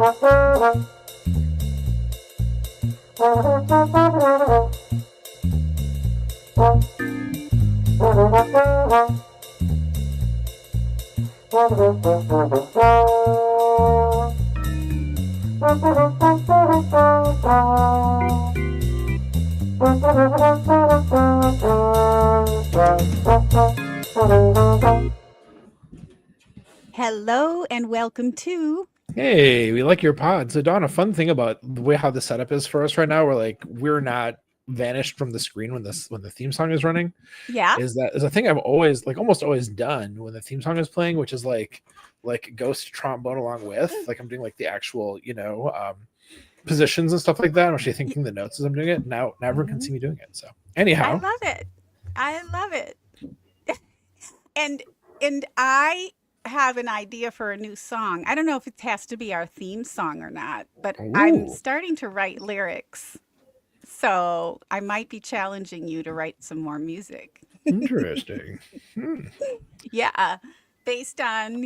Hello and welcome to. Hey, we like your pod. So, Dawn, a fun thing about the way how the setup is for us right now, we're not vanished from the screen when the theme song is running. Yeah. Is a thing I've always almost always done when the theme song is playing, which is like ghost trombone along with I'm doing the actual positions and stuff like that. I'm actually thinking the notes as I'm doing it. Now everyone can see me doing it. So anyhow, I love it. and I have an idea for a new song. I don't know if it has to be our theme song or not, but I'm starting to write lyrics. So I might be challenging you to write some more music. Interesting. Yeah. Based on,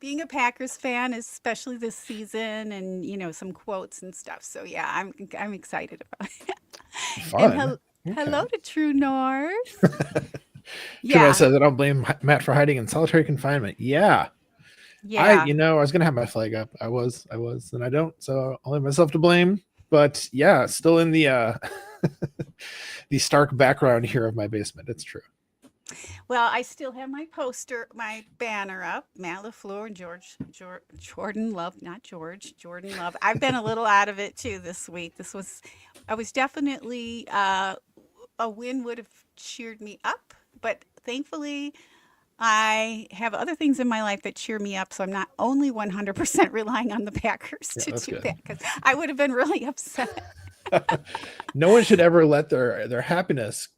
being a Packers fan, especially this season, and, some quotes and stuff. So yeah, I'm excited about it. Fun. And hello to True North. True says I don't blame Matt for hiding in solitary confinement. Yeah. I was gonna have my flag up. I was, and I don't, so I'll leave myself to blame. But yeah, still in the the stark background here of my basement. It's true. Well, I still have my banner up. Matt LaFleur and Jordan Love, not George, Jordan Love. I've been a little out of it too this week. I was definitely a win would have cheered me up, but thankfully I have other things in my life that cheer me up, so I'm not only 100% relying on the Packers to do that, because I would have been really upset. No one should ever let their happiness,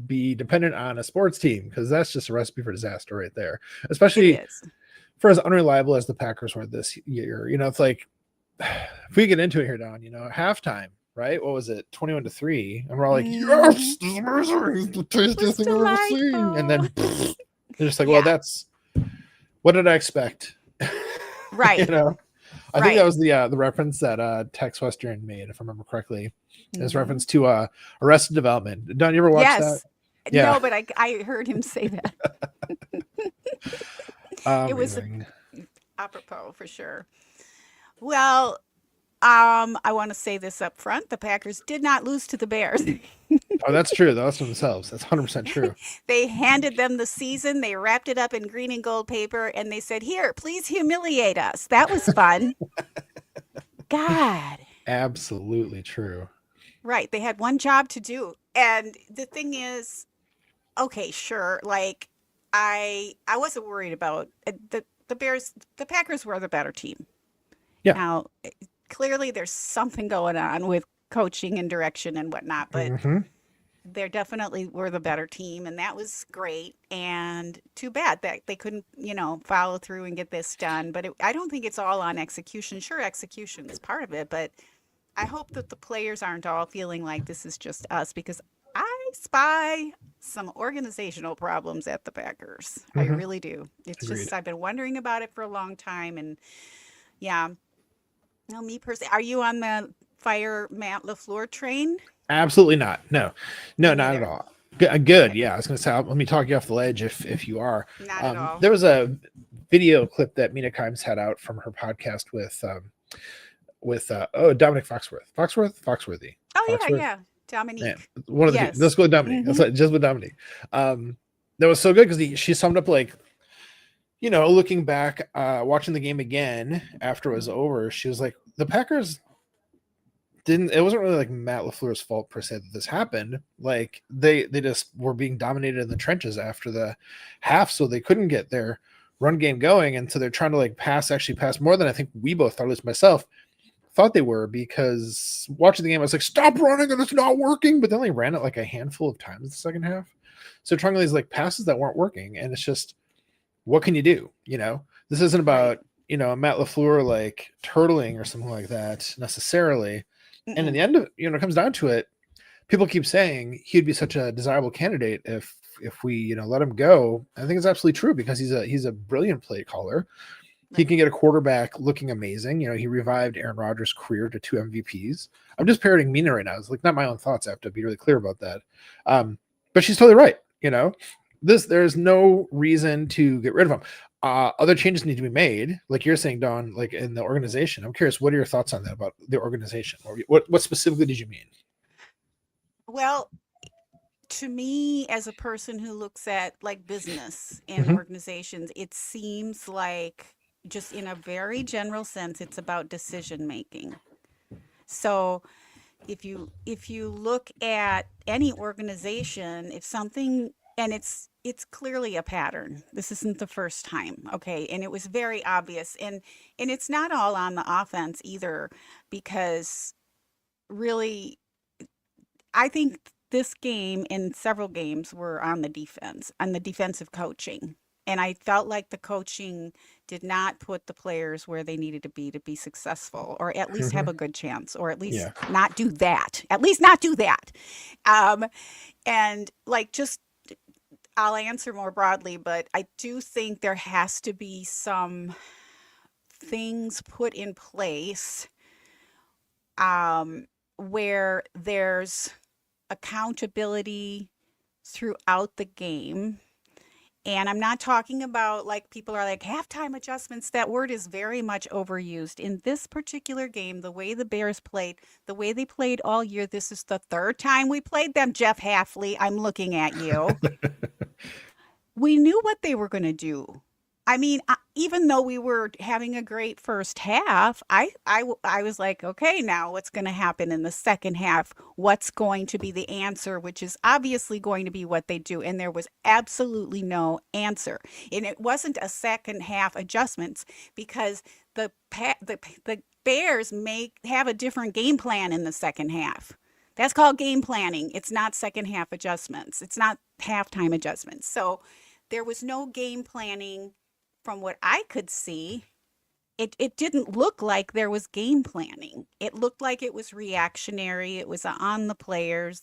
be dependent on a sports team, because that's just a recipe for disaster right there. Especially for as unreliable as the Packers were this year. It's like, if we get into it here, Don, halftime, right? What was it, 21-3? And we're all like, yes, this is amazing, the tastiest thing I've ever seen. And then they're just like, well, that's what did I expect? Right. I think that was the reference that Tex Western made, if I remember correctly. His reference to Arrested Development. Don't you ever watch that? Yeah. No, but I heard him say that. It was apropos for sure. Well, I want to say this up front. The Packers did not lose to the Bears. Oh, that's true. That's themselves. That's 100% true. They handed them the season. They wrapped it up in green and gold paper, and they said, here, please humiliate us. That was fun. God. Absolutely true. Right. They had one job to do. And the thing is, okay, sure. I wasn't worried about the Bears. The Packers were the better team. Yeah. Now, clearly there's something going on with coaching and direction and whatnot, but they definitely were the better team, and that was great. And too bad that they couldn't, follow through and get this done. But I don't think it's all on execution. Sure, execution is part of it, but I hope that the players aren't all feeling like this is just us, because I spy some organizational problems at the Packers. I really do. It's Agreed. just, I've been wondering about it for a long time, and yeah. No, me personally, are you on the fire Matt LaFleur train? Absolutely not. No, not at all. Good. Yeah, I was going to say, let me talk you off the ledge if you are. Not at all. There was a video clip that Mina Kimes had out from her podcast with Dominic Foxworthy. Oh, yeah. Dominique. Man, one of the two. Let's go with Dominique. That's just with Dominique. That was so good because she summed up looking back, watching the game again after it was over, she was like, the Packers it wasn't really Matt LaFleur's fault per se that this happened. They just were being dominated in the trenches after the half, so they couldn't get their run game going. And so they're trying to pass more than I think we both thought, at least myself, thought they were, because watching the game, I was like, stop running and it's not working. But then they ran it a handful of times in the second half. So trying these passes that weren't working. And it's just, what can you do? This isn't about, Matt LaFleur turtling or something like that necessarily. Mm-mm. And in the end of it comes down to it, people keep saying he'd be such a desirable candidate if we let him go. I think it's absolutely true, because he's a brilliant play caller. He can get a quarterback looking amazing. He revived Aaron Rodgers' career to 2 MVPs. I'm just parroting Mina right now. It's like not my own thoughts. I have to be really clear about that. But she's totally right. There's no reason to get rid of him. Other changes need to be made, like you're saying, Dawn, like in the organization. I'm curious, what are your thoughts on that about the organization? Or what specifically did you mean? Well, to me, as a person who looks at like business and organizations, it seems like, just in a very general sense, it's about decision making. So if you look at any organization, if something, and it's clearly a pattern. This isn't the first time, okay? And it was very obvious, and it's not all on the offense either, because really, I think this game and several games were on the defense, on the defensive coaching. And I felt like the coaching did not put the players where they needed to be successful, or at least have a good chance, or at least not do that. At least not do that. And like, just, I'll answer more broadly, but I do think there has to be some things put in place where there's accountability throughout the game. And I'm not talking about, like, people are like halftime adjustments. That word is very much overused. In this particular game, the way the Bears played, the way they played all year, this is the third time we played them, Jeff Halfley. I'm looking at you. We knew what they were going to do. I mean, even though we were having a great first half, I was like, okay, now what's going to happen in the second half? What's going to be the answer, which is obviously going to be what they do. And there was absolutely no answer. And it wasn't a second half adjustments, because the Bears may have a different game plan in the second half. That's called game planning. It's not second half adjustments. It's not halftime adjustments. So there was no game planning. From what I could see, it didn't look like there was game planning. It looked like it was reactionary. It was on the players,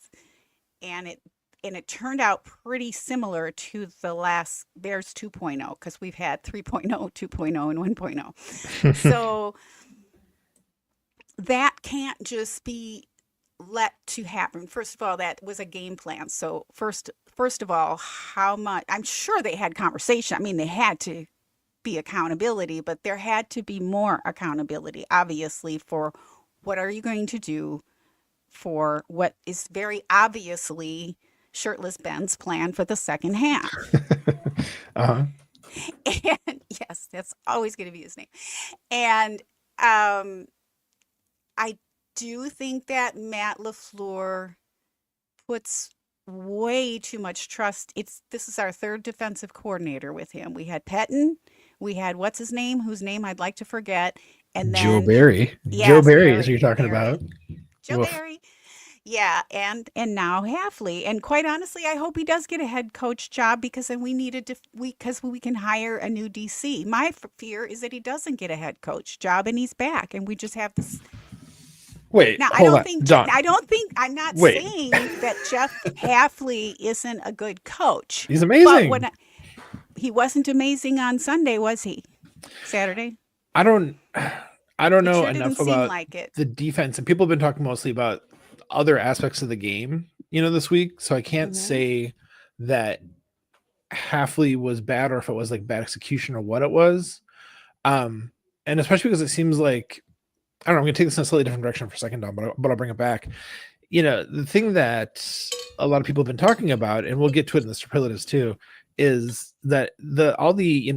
and it turned out pretty similar to the last Bears 2.0, because we've had 3.0, 2.0, and 1.0. So that can't just be let to happen. First of all, that was a game plan. So first of all, how much? I'm sure they had conversation. I mean, they had to be accountability, but there had to be more accountability, obviously, for what are you going to do for what is very obviously Shirtless Ben's plan for the second half. And yes, that's always going to be his name. And I do think that Matt LaFleur puts way too much trust. This is our third defensive coordinator with him. We had Pettin, we had what's his name, whose name I'd like to forget, and then Joe Barry. Yes, Joe Barry is who you're talking about. Joe Barry. Yeah, and now Halfley. And quite honestly, I hope he does get a head coach job, because then because we can hire a new DC. My fear is that he doesn't get a head coach job and he's back, and we just have this. Wait, now, hold on. I'm not saying that Jeff Halfley isn't a good coach. He's amazing. But he wasn't amazing on Sunday, was he? Saturday? I don't know sure enough about the defense, and people have been talking mostly about other aspects of the game, this week. So I can't say that Halfley was bad, or if it was like bad execution, or what it was. And especially because it seems like, I don't know, I'm going to take this in a slightly different direction for a second, Don, but I'll bring it back. The thing that a lot of people have been talking about, and we'll get to it in the superlatives too, is that all the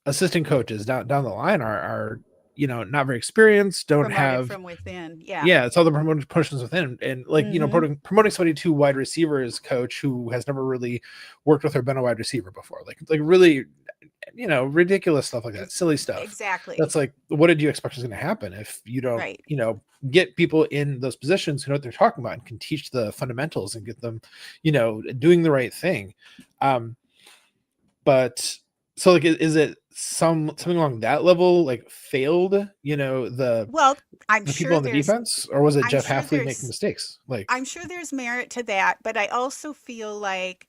assistant coaches down the line are not very experienced, don't have from within. It's all the promotions within, and like promoting somebody to wide receivers coach who has never really worked with or been a wide receiver before, like really ridiculous stuff like that, silly stuff. Exactly. That's like, what did you expect was going to happen if you don't get people in those positions who know what they're talking about and can teach the fundamentals and get them doing the right thing. But so, like, is it something along that level, like failed, I'm the sure people on the defense, or was it Jeff Halfley making mistakes? Like, I'm sure there's merit to that, but I also feel like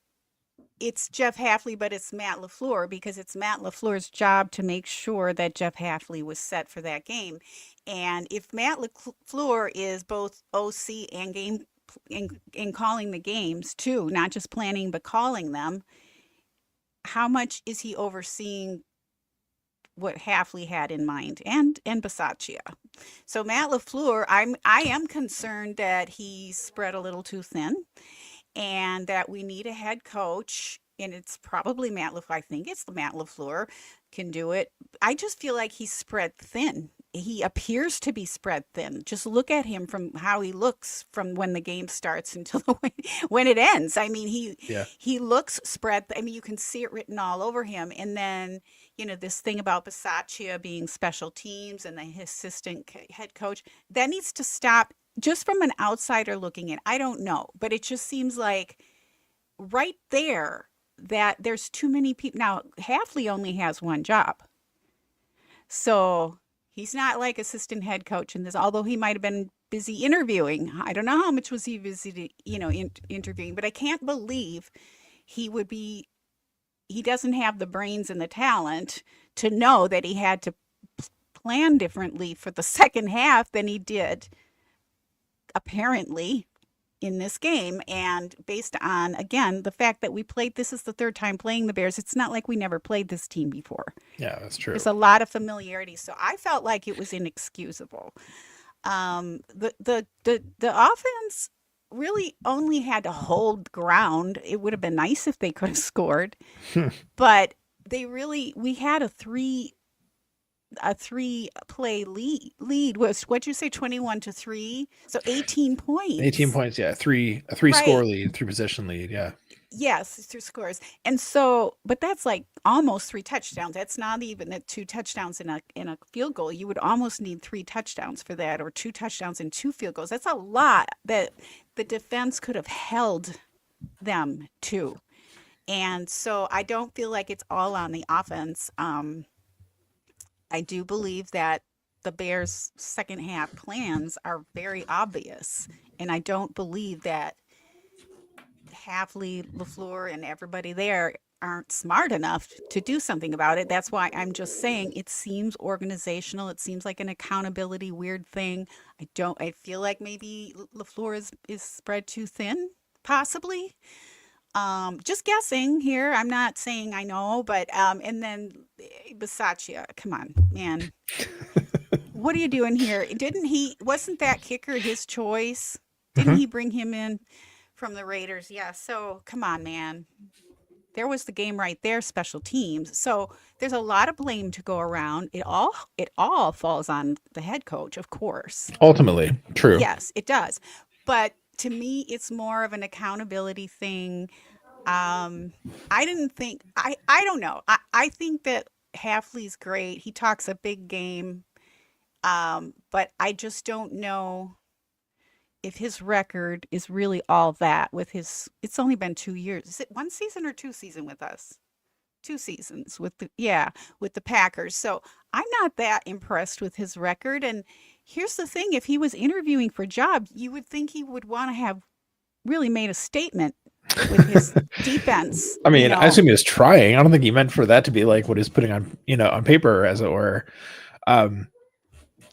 it's Jeff Halfley, but it's Matt LaFleur because it's Matt LaFleur's job to make sure that Jeff Halfley was set for that game. And if Matt LaFleur is both OC and in calling the games too, not just planning but calling them, how much is he overseeing what Halfley had in mind and Bisaccia? So Matt LaFleur, I am concerned that he's spread a little too thin and that we need a head coach, and it's probably Matt LaFleur. I think it's Matt LaFleur can do it. I just feel like he's spread thin. He appears to be spread thin. Just look at him from how he looks from when the game starts until when it ends. I mean, he looks spread. I mean, you can see it written all over him. And then, this thing about Bisaccia being special teams and the assistant head coach, that needs to stop. Just from an outsider looking in, I don't know, but it just seems like right there that there's too many people. Now, Halfley only has one job. So he's not like assistant head coach in this, although he might have been busy interviewing. I don't know how much was he busy, interviewing, but I can't believe he doesn't have the brains and the talent to know that he had to plan differently for the second half than he did apparently in this game. And based on, again, the fact that this is the third time playing the Bears, it's not like we never played this team before. Yeah, that's true. There's a lot of familiarity. So I felt like it was inexcusable. The offense really only had to hold ground. It would have been nice if they could have scored, but we had a three play lead was, what'd you say, 21-3, so 18 points. 18 points, yeah. A three score lead, 3 possession lead, yeah. Yes, 3 scores. And so, but that's like almost 3 touchdowns. That's not even at 2 touchdowns in a field goal. You would almost need 3 touchdowns for that, or 2 touchdowns and 2 field goals. That's a lot that the defense could have held them to. And so I don't feel like it's all on the offense. I do believe that the Bears' second half plans are very obvious, and I don't believe that Halfley, LaFleur, and everybody there aren't smart enough to do something about it. That's why I'm just saying it seems organizational. It seems like an accountability weird thing. I feel like maybe LaFleur is spread too thin, possibly. Just guessing here. I'm not saying I know, but and then Bisaccia, come on, man. What are you doing here? Wasn't that kicker his choice? Didn't he bring him in from the Raiders? Yeah, so come on, man. There was the game right there, special teams. So there's a lot of blame to go around. It all falls on the head coach, of course. Ultimately, true. Yes, it does. But to me, it's more of an accountability thing. I don't know. I think that Halfley's great. He talks a big game. But I just don't know if his record is really all that it's only been 2 years. Is it 1 season or 2 seasons with us? 2 seasons with the Packers. So I'm not that impressed with his record. And here's the thing, if he was interviewing for jobs, you would think he would want to have really made a statement with his defense. I mean, I assume he was trying. I don't think he meant for that to be like what he's putting on, on paper, as it were.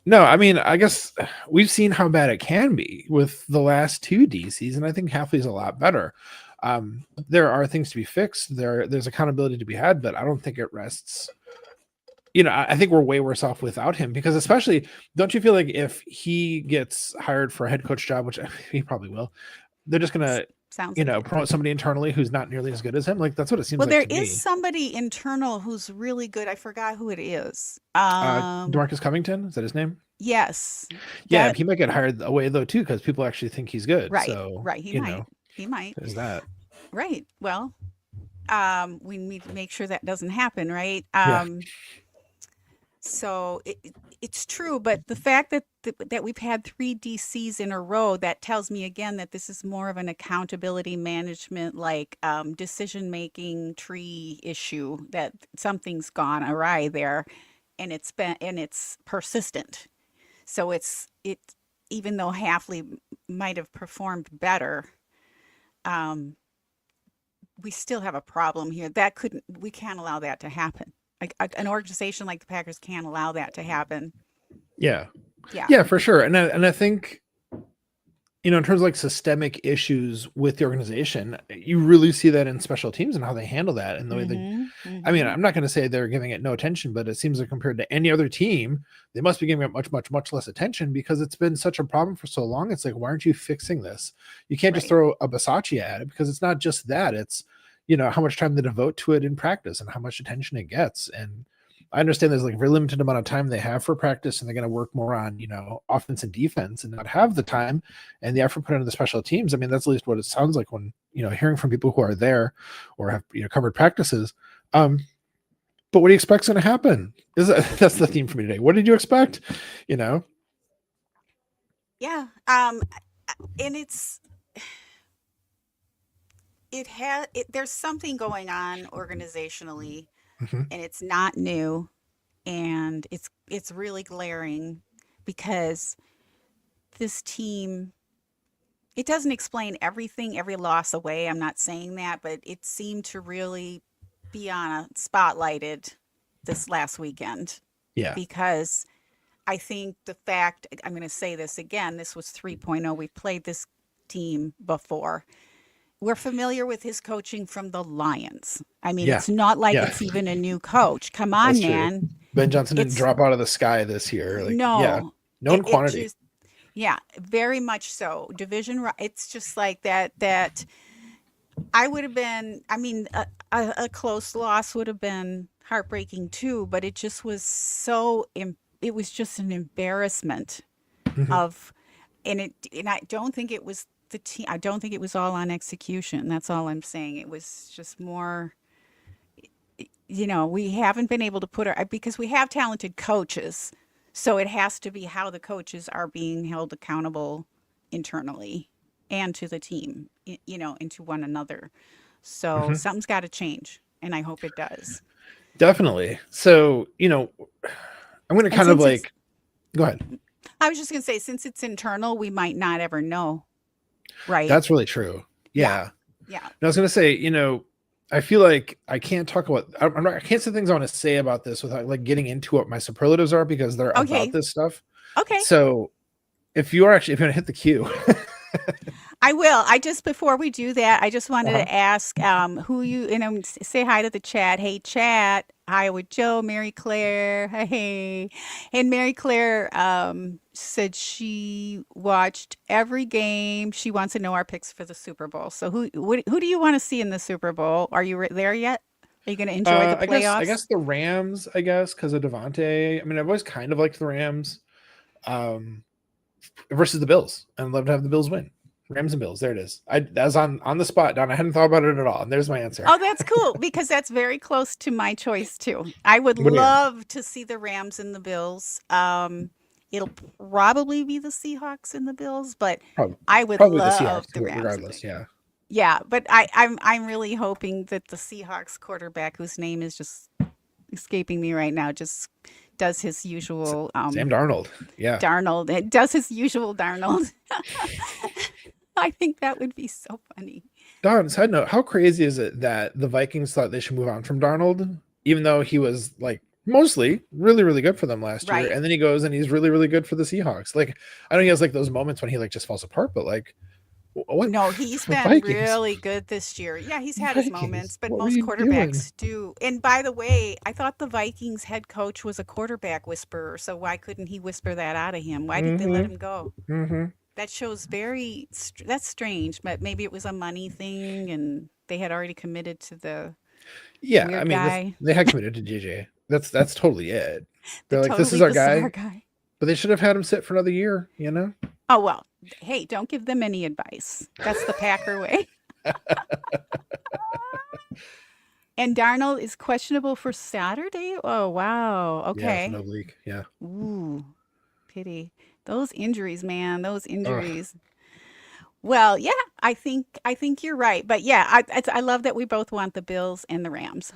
No, I mean, I guess we've seen how bad it can be with the last 2 DCs, and I think Halfley's a lot better. There are things to be fixed. There's accountability to be had, but I don't think it rests. I think we're way worse off without him, because especially, don't you feel like if he gets hired for a head coach job, which he probably will, they're just going to, promote somebody internally who's not nearly as good as him? Like, that's what it seems like to me. Well, there is somebody internal who's really good. I forgot who it is. DeMarcus Covington, is that his name? Yes. Yeah, he might get hired away though too, because people actually think he's good. Right. So, right. He might. There's that. Right. Well, we need to make sure that doesn't happen, right? So it's true, but the fact that we've had 3 DCs in a row, that tells me again that this is more of an accountability management, like decision-making tree issue, that something's gone awry there, and it's persistent. So it even though Halfley might have performed better, we still have a problem here. We can't allow that to happen. Like an organization like the Packers can't allow that to happen. Yeah. Yeah. Yeah, for sure. And I think, in terms of like systemic issues with the organization, you really see that in special teams and how they handle that and the way I mean, I'm not going to say they're giving it no attention, but it seems like compared to any other team, they must be giving it much, much, much less attention because it's been such a problem for so long. It's like, why aren't you fixing this? You can't just throw a Versace at it because it's not just that. It's, how much time they devote to it in practice and how much attention it gets. And I understand there's like a very limited amount of time they have for practice and they're going to work more on, offense and defense and not have the time and the effort put into the special teams. I mean, that's at least what it sounds like when, hearing from people who are there or have, covered practices. But what do you expect is going to happen? That's the theme for me today. What did you expect? Yeah. And there's something going on organizationally. And it's not new, and it's really glaring because this team, it doesn't explain everything, every loss away. I'm not saying that, but it seemed to really be spotlighted this last weekend. Yeah. Because I think the fact, I'm going to say this again, this was 3.0. We've played this team before. We're familiar with his coaching from the Lions. I mean, it's not like it's even a new coach. Come on, man. Ben Johnson didn't drop out of the sky this year. Known quantity. Very much so. Division. It's just like that I would have been, I mean, a close loss would have been heartbreaking too, but it just was it was just an embarrassment and I don't think it was the team. I don't think it was all on execution. That's all I'm saying. It was just more, we haven't been able to because we have talented coaches. So it has to be how the coaches are being held accountable internally and to the team, and to one another. So something's got to change, and I hope it does. Definitely. So, I'm going to kind of like, go ahead. I was just going to say, since it's internal, we might not ever know. Right. That's really true. Yeah. Yeah. And I was going to say, I feel like I can't talk about, I can't say things I want to say about this without like getting into what my superlatives are because they're about this stuff. Okay. So if you want to hit the cue. I will. Before we do that, I just wanted to ask who say hi to the chat. Hey, chat. Hi with Joe, Mary Claire. Hey. And Mary Claire said she watched every game. She wants to know our picks for the Super Bowl. So who do you want to see in the Super Bowl? Are you there yet? Are you going to enjoy the playoffs? I guess the Rams, because of Devontae. I mean, I've always kind of liked the Rams versus the Bills. I'd love to have the Bills win. Rams and Bills. There it is. That was on the spot, Don. I hadn't thought about it at all. And there's my answer. Oh, that's cool because that's very close to my choice too. I would love to see the Rams and the Bills. It'll probably be the Seahawks and the Bills, but I would love the Rams. Regardless, yeah. Yeah, but I'm really hoping that the Seahawks quarterback, whose name is just escaping me right now, just does his usual Sam Darnold. Yeah. It does his usual Darnold. I think that would be so funny. Don, side note, how crazy is it that the Vikings thought they should move on from Darnold, even though he was like mostly really, really good for them last year. And then he goes and he's really, really good for the Seahawks. Like, I know he has like those moments when he like just falls apart, but like, what? No, he's been really good this year. Yeah, he's had his moments, but most quarterbacks do. And by the way, I thought the Vikings head coach was a quarterback whisperer. So why couldn't he whisper that out of him? Why did they let him go? That shows that's strange, but maybe it was a money thing and they had already committed to the weird guy. They had committed to JJ. That's totally it. They're like, this is our guy. But they should have had him sit for another year, Oh, well, hey, don't give them any advice. That's the Packer way. And Darnold is questionable for Saturday? Oh, wow. Okay. Yeah, oblique. Yeah. Ooh, pity. Those injuries, man. Those injuries. Ugh. Well, yeah, I think you're right. But yeah, I love that we both want the Bills and the Rams.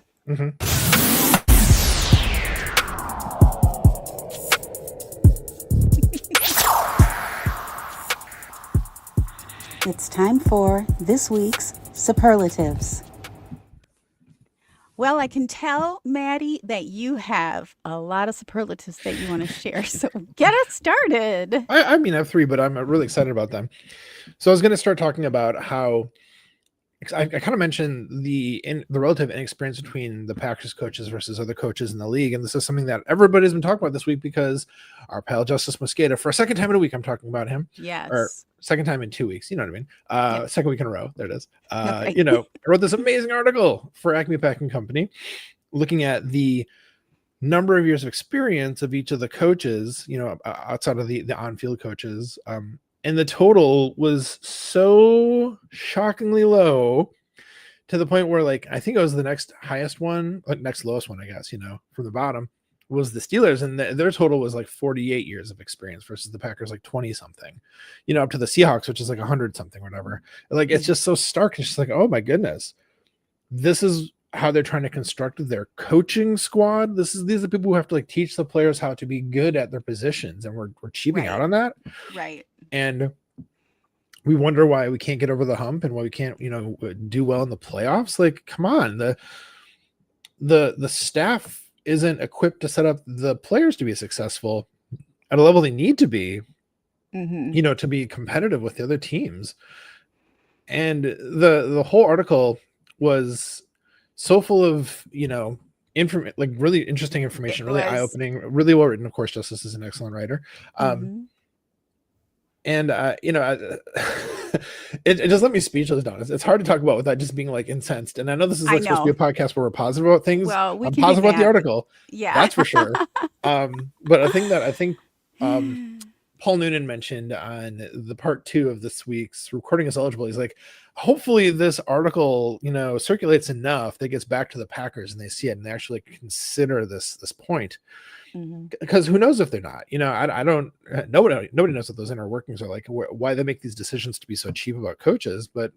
It's time for this week's superlatives. Well, I can tell, Maddie, that you have a lot of superlatives that you want to share. So get us started. I mean, I have three, but I'm really excited about them. So I was going to start talking about how I kind of mentioned the relative inexperience between the Packers coaches versus other coaches in the league, and this is something that everybody's been talking about this week because our pal Justice Mosqueda, for a second time in a week, I'm talking about him, or Yes. second time in 2 weeks, you know what I Yep. mean? Second week in a row, there it is. Okay. I wrote this amazing article for Acme Packing Company, looking at the number of years of experience of each of the coaches, outside of the on-field coaches, and the total was so shockingly low to the point where, like, I think it was the next highest one, next lowest one, I guess, from the bottom was the Steelers, and their total was like 48 years of experience versus the Packers like 20 something, up to the Seahawks, which is like 100 something, whatever. Like, it's just so stark. It's just like, oh my goodness, this is how they're trying to construct their coaching squad. These are the people who have to like teach the players how to be good at their positions, and we're cheaping out on that. Right. And we wonder why we can't get over the hump and why we can't, do well in the playoffs. Like, come on, the staff isn't equipped to set up the players to be successful at a level they need to be, to be competitive with the other teams. And the whole article was so full of, like really interesting information, really eye-opening, really well written. Of course, Justice is an excellent writer. And it just let me speechless down. It's hard to talk about without just being like incensed. And I know this is like supposed to be a podcast where we're positive about things. Well, I'm positive about the article. Yeah, that's for sure. But I think Paul Noonan mentioned on the part 2 of this week's Recording is Eligible. He's like, hopefully this article, circulates enough that gets back to the Packers and they see it and they actually consider this point. Because who knows if they're not, I don't, nobody knows what those inner workings are like, why they make these decisions to be so cheap about coaches. But,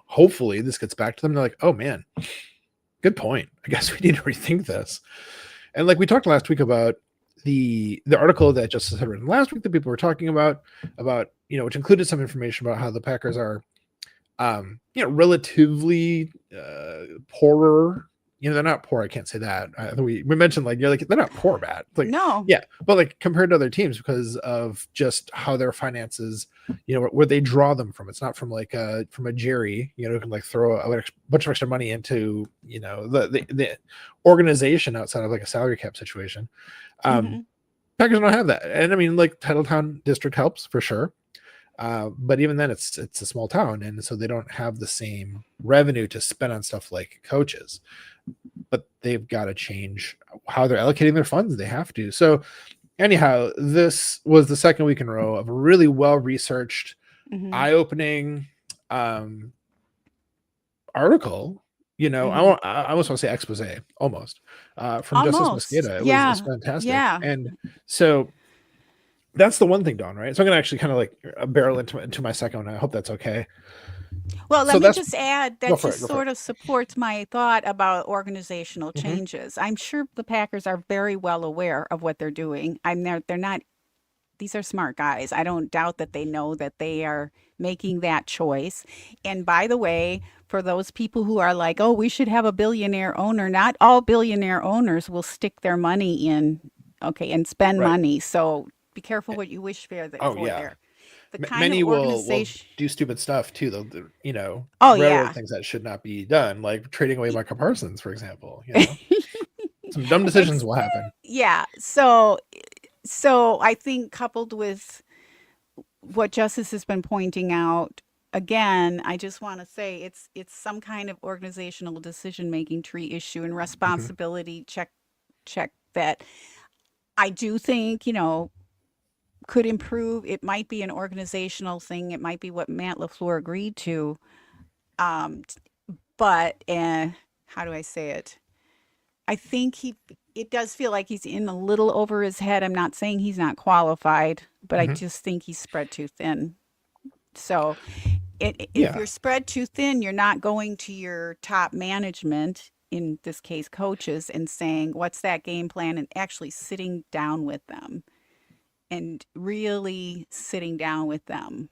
hopefully this gets back to them. They're like, oh man, good point. I guess we need to rethink this. And like we talked last week about the article that Justice had written last week that people were talking about, which included some information about how the Packers are, relatively poorer. They're not poor. I can't say that. We mentioned like, they're not poor, Matt. Like, no. Yeah. But like compared to other teams because of just how their finances, where they draw them from. It's not from like from a Jerry, who can like throw a bunch of extra money into, the organization outside of like a salary cap situation. Packers don't have that. And I mean, like Titletown District helps for sure. But even then it's a small town. And so they don't have the same revenue to spend on stuff like coaches. But they've got to change how they're allocating their funds. They have to. So anyhow, this was the second week in a row of a really well-researched, eye-opening article. I almost want to say expose, almost, from Justice Mosqueda. It was fantastic. Yeah. And so that's the one thing, Dawn, right? So I'm going to actually kind of like barrel into my second one. I hope that's okay. Well, let me just add that sort of supports my thought about organizational changes. I'm sure the Packers are very well aware of what they're doing. They're not, these are smart guys. I don't doubt that they know that they are making that choice. And by the way, for those people who are like, oh, we should have a billionaire owner, not all billionaire owners will stick their money in, and spend money. So be careful what you wish for there. Many will do stupid stuff too, though. Things that should not be done, like trading away Micah Parsons, for example. Some dumb decisions will happen. Yeah. So I think coupled with what Justice has been pointing out, again, I just want to say it's some kind of organizational decision-making tree issue and responsibility check that I do think, could improve. It might be an organizational thing. It might be what Matt LaFleur agreed to. But how do I say it? I think it does feel like he's in a little over his head. I'm not saying he's not qualified, but I just think he's spread too thin. So if you're spread too thin, you're not going to your top management, in this case, coaches, and saying, what's that game plan? And actually sitting down with them. And really sitting down with them.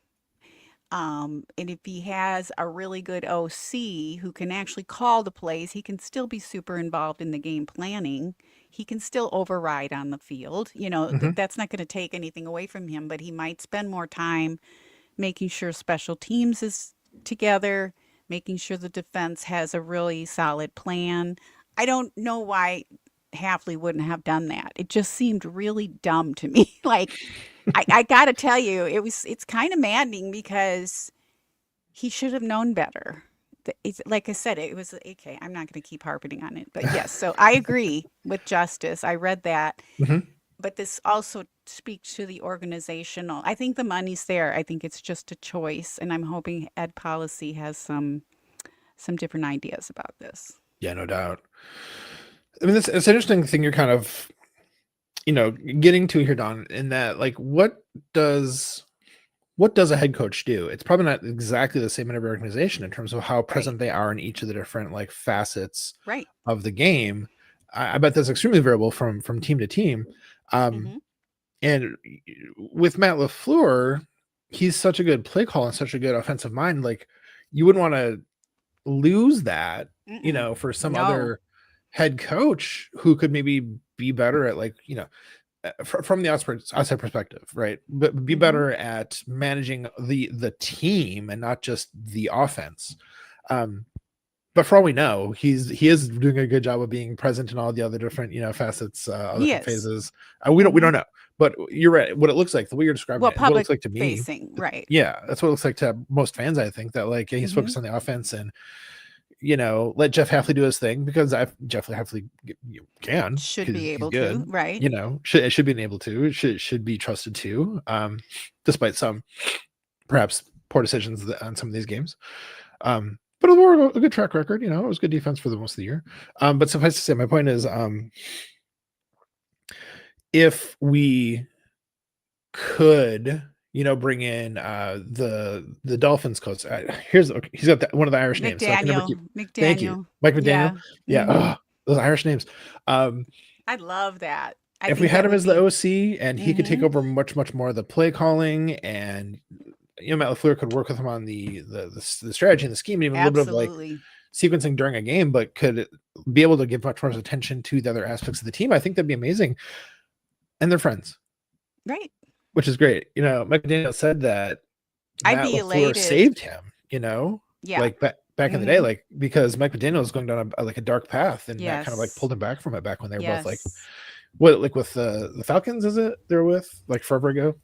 And if he has a really good OC who can actually call the plays, he can still be super involved in the game planning. He can still override on the field. Hmm. That's not going to take anything away from him, but he might spend more time making sure special teams is together, making sure the defense has a really solid plan. I don't know why Halfley wouldn't have done that. It just seemed really dumb to me. Like, I got to tell you, it's kind of maddening because he should have known better. It's like I said, it was okay. I'm not going to keep harping on it, but yes. So I agree with Justice. I read that, Hmm. but this also speaks to the organizational. I think the money's there. I think it's just a choice, and I'm hoping Ed Policy has some different ideas about this. Yeah, no doubt. I mean, it's an interesting thing you're kind of, getting to here, Don, in that, like, does a head coach do? It's probably not exactly the same in every organization in terms of how Right. present they are in each of the different like facets Right. of the game. I bet that's extremely variable from team to team. Um, Mm-hmm. and with Matt LaFleur, he's such a good play call and such a good offensive mind. Like, you wouldn't want to lose that, Mm-mm. for some No. other head coach who could maybe be better at, like, from the outside perspective, right? But be Mm-hmm. better at managing the team and not just the offense. But for all we know, he is doing a good job of being present in all the other different facets, all He different is. phases. We Mm-hmm. don't know, but you're right. What it looks like, the way you're describing Well, it, is what it looks public like to me. facing. Right. Yeah, that's what it looks like to most fans. I think that, like, yeah, he's Mm-hmm. focused on the offense and let Jeff Halfley do his thing, because Jeff Halfley can, Should be because he's able to. good. Right. Should be able to. Should be trusted to. Despite some perhaps poor decisions on some of these games. But overall, a good track record. It was good defense for the most of the year. But suffice to say, my point is, if we could bring in the Dolphins coach. He's got one of the Irish names, so I can never keep. Thank you, McDaniel. Mike McDaniel. Yeah. Yeah, Mm-hmm. those Irish names. Um, I love that. I if we think had that him would as the be. OC and he could take Mm-hmm. over much more of the play calling, and Matt LaFleur could work with him on the strategy and the scheme, and even a little bit of like Absolutely. sequencing during a game, but could be able to give much more attention to the other aspects of the team. I think that'd be amazing, and they're friends, Right. which is great. Mike McDaniel said that I'd Matt be LaFleur elated. saved him, Yeah. like back in the day, Mm-hmm. like, because Mike McDaniel was going down like a dark path, and Matt kind of like Yes. pulled him back from it back when they were both like, Yes. what, like with the Falcons, is it they're with like forever ago?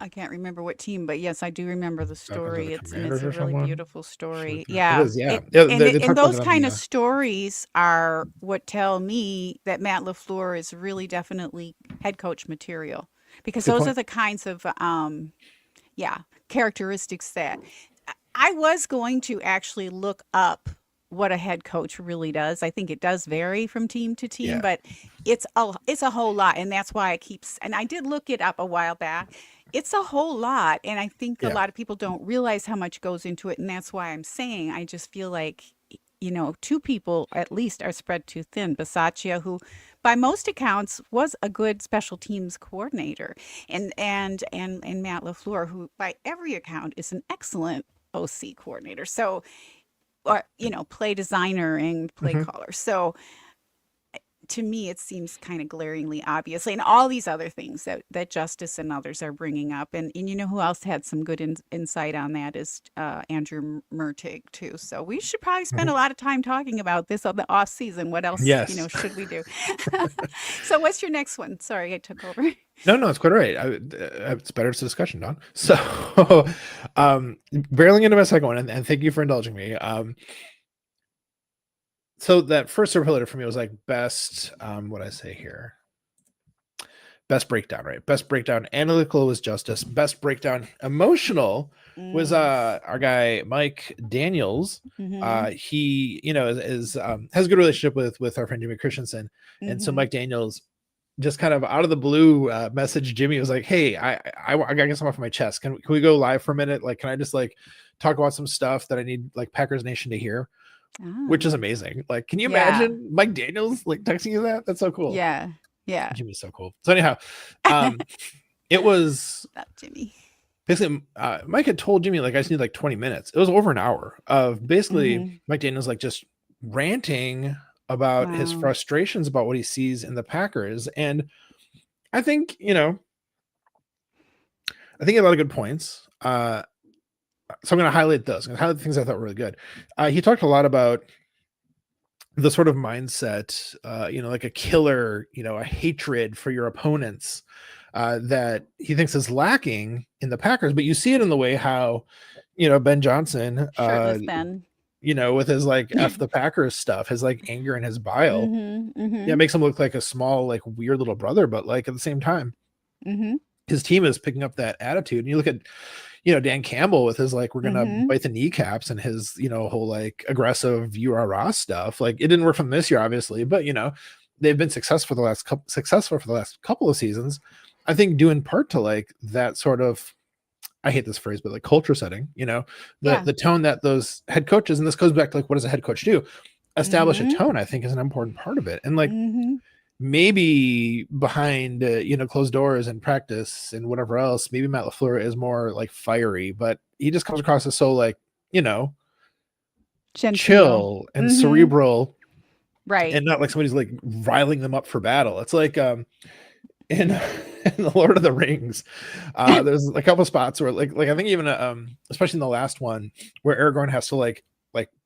I can't remember what team, but yes, I do remember the Falcons or the story. And it's Commanders a or really someone? beautiful story. It Yeah. is, yeah, It yeah. and They and talk about those it on kind the of stories are what tell me that Matt LaFleur is really definitely head coach material, because good those are point. the kinds of yeah, characteristics that I was going to actually look up what a head coach really does. I think it does vary from team to team, Yeah, but it's a whole lot, and that's why and I did look it up a while back. It's a whole lot, and I think a yeah, lot of people don't realize how much goes into it, and that's why I'm saying I just feel like two people at least are spread too thin. Bisaccia, who by most accounts was a good special teams coordinator, and Matt LaFleur, who by every account is an excellent OC coordinator. So, or play designer and play hmm, caller. So to me, it seems kind of glaringly obvious, and all these other things that Justice and others are bringing up, and who else had some good insight on that is Andrew Mertig too. So we should probably spend a hmm. lot of time talking about this on the off season. What else Yes. should we do? So what's your next one? Sorry, I took over. No, it's quite all right. It's better, it's a discussion, Don. So, barreling into my second one, and thank you for indulging me. So that first superlative for me was like best, what I say here, best breakdown, right? Best breakdown analytical was Justice. Best breakdown emotional was Mm. our guy Mike Daniels. Mm-hmm. He is has a good relationship with our friend Jimmy Christensen, and so Mm-hmm. Mike Daniels just kind of out of the blue message Jimmy, was like, hey, I gotta get some off my chest. Can we go live for a minute? Like, can I just like talk about some stuff that I need like Packers Nation to hear? Which is Ah. amazing. Like, can you Yeah. imagine Mike Daniels like texting you that? That's so cool. Yeah. Yeah. Jimmy's so cool. So anyhow, it was Love Jimmy. basically Mike had told Jimmy, like, I just need like 20 minutes. It was over an hour of basically Mike Daniels like just ranting about his frustrations about what he sees in the Packers. And I think, you know, I think he had a lot of good points. So I'm going to highlight those. I'm going to highlight the things I thought were really good. He talked a lot about the sort of mindset, you know, like a killer, you know, a hatred for your opponents that he thinks is lacking in the Packers. But you see it in the way how, you know, Ben Johnson, Shirtless Ben. you know, with his like F the Packers stuff, his like anger and his bile. Yeah, it makes him look like a small, like weird little brother. But like at the same time, his team is picking up that attitude. And you look at, you know, Dan Campbell with his like, we're gonna bite the kneecaps, and his, you know, whole like aggressive URA stuff. Like it didn't work from this year, obviously, but you know, they've been successful for the last couple of seasons. I think due in part to like that sort of, I hate this phrase, but like culture setting, you know, the tone that those head coaches, and this goes back to like, what does a head coach do? Establish a tone, I think, is an important part of it. And like maybe behind you know, closed doors and practice and whatever else, maybe Matt LaFleur is more like fiery, but he just comes across as so like, you know, chill and cerebral, right? And not like somebody's like riling them up for battle. It's like in the Lord of the Rings, there's a couple spots where like I think even especially in the last one where Aragorn has to like